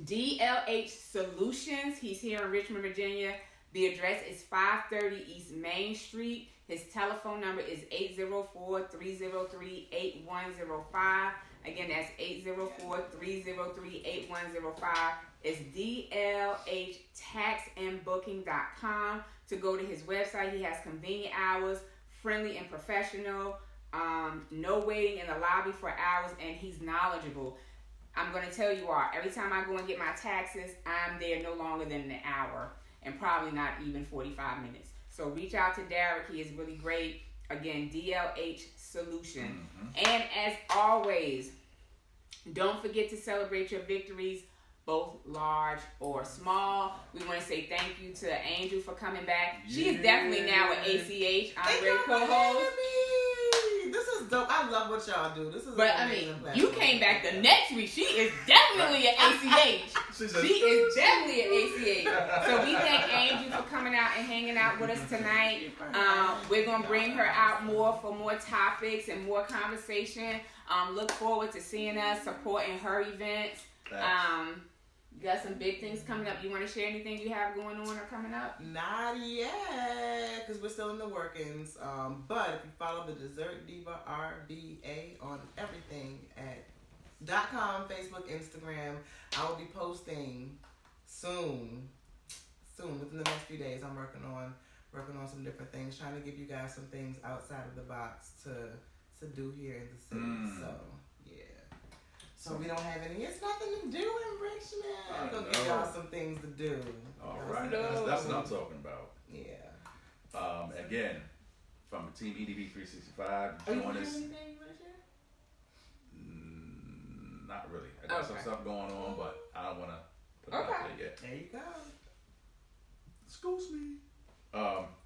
DLH Solutions, he's here in Richmond, Virginia. The address is 530 East Main Street. His telephone number is 804-303-8105. Again, that's 804-303-8105. It's DLHtaxandbooking.com. To go to his website, he has convenient hours, friendly and professional. No waiting in the lobby for hours, and he's knowledgeable. I'm going to tell you all, every time I go and get my taxes, I'm there no longer than an hour, and probably not even 45 minutes. So reach out to Derek. He is really great. Again, DLH Solution. And as always, don't forget to celebrate your victories, both large or small. We want to say thank you to Angel for coming back. She is definitely now an ACH. I'm Thank Ray you for co-host. having me. This is dope. I love what y'all do. This is But an I amazing mean, platform. you came back the next week. She is definitely an ACH. She is definitely an ACH. So we thank Angel for coming out and hanging out with us tonight. We're going to bring her out more for more topics and more conversation. Look forward to seeing us supporting her events. You got some big things coming up. You want to share anything you have going on or coming up? Not yet, because we're still in the workings. But if you follow the Dessert Diva RBA on everything at .com, Facebook, Instagram, I will be posting soon, within the next few days. I'm working on some different things, trying to give you guys some things outside of the box to do here in the city. So yeah. So we don't have any. It's nothing to do in Richmond. I'm gonna give y'all some things to do. All right, that's what I'm talking about. Yeah. Again, from the team EDP 365, Are you join doing us. anything you want to share? Not really. I got some stuff going on, but I don't want to put it out there yet. There you go. Excuse me.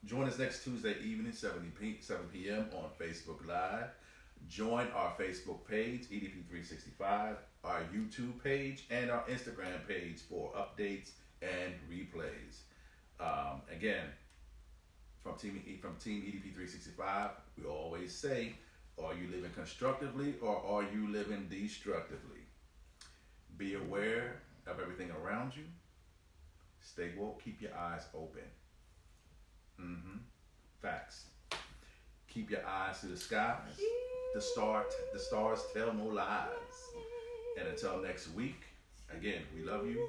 Join us next Tuesday evening, 7 p.m. on Facebook Live. Join our Facebook page, EDP365, our YouTube page, and our Instagram page for updates and replays. Again, from Team EDP365, we always say, are you living constructively or are you living destructively? Be aware of everything around you. Stay woke. Keep your eyes open. Facts. Keep your eyes to the skies. The stars tell no lies. And until next week, again, we love you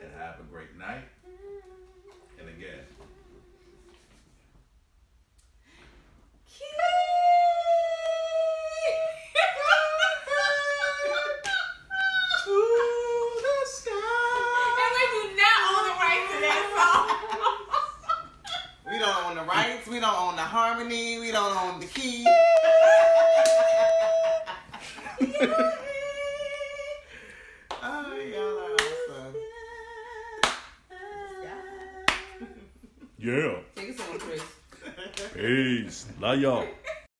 and have a great night. And again, We don't own the rights, we don't own the harmony, we don't own the key. Oh, y'all are awesome. yeah. Take us on, Chris. Peace. Love y'all.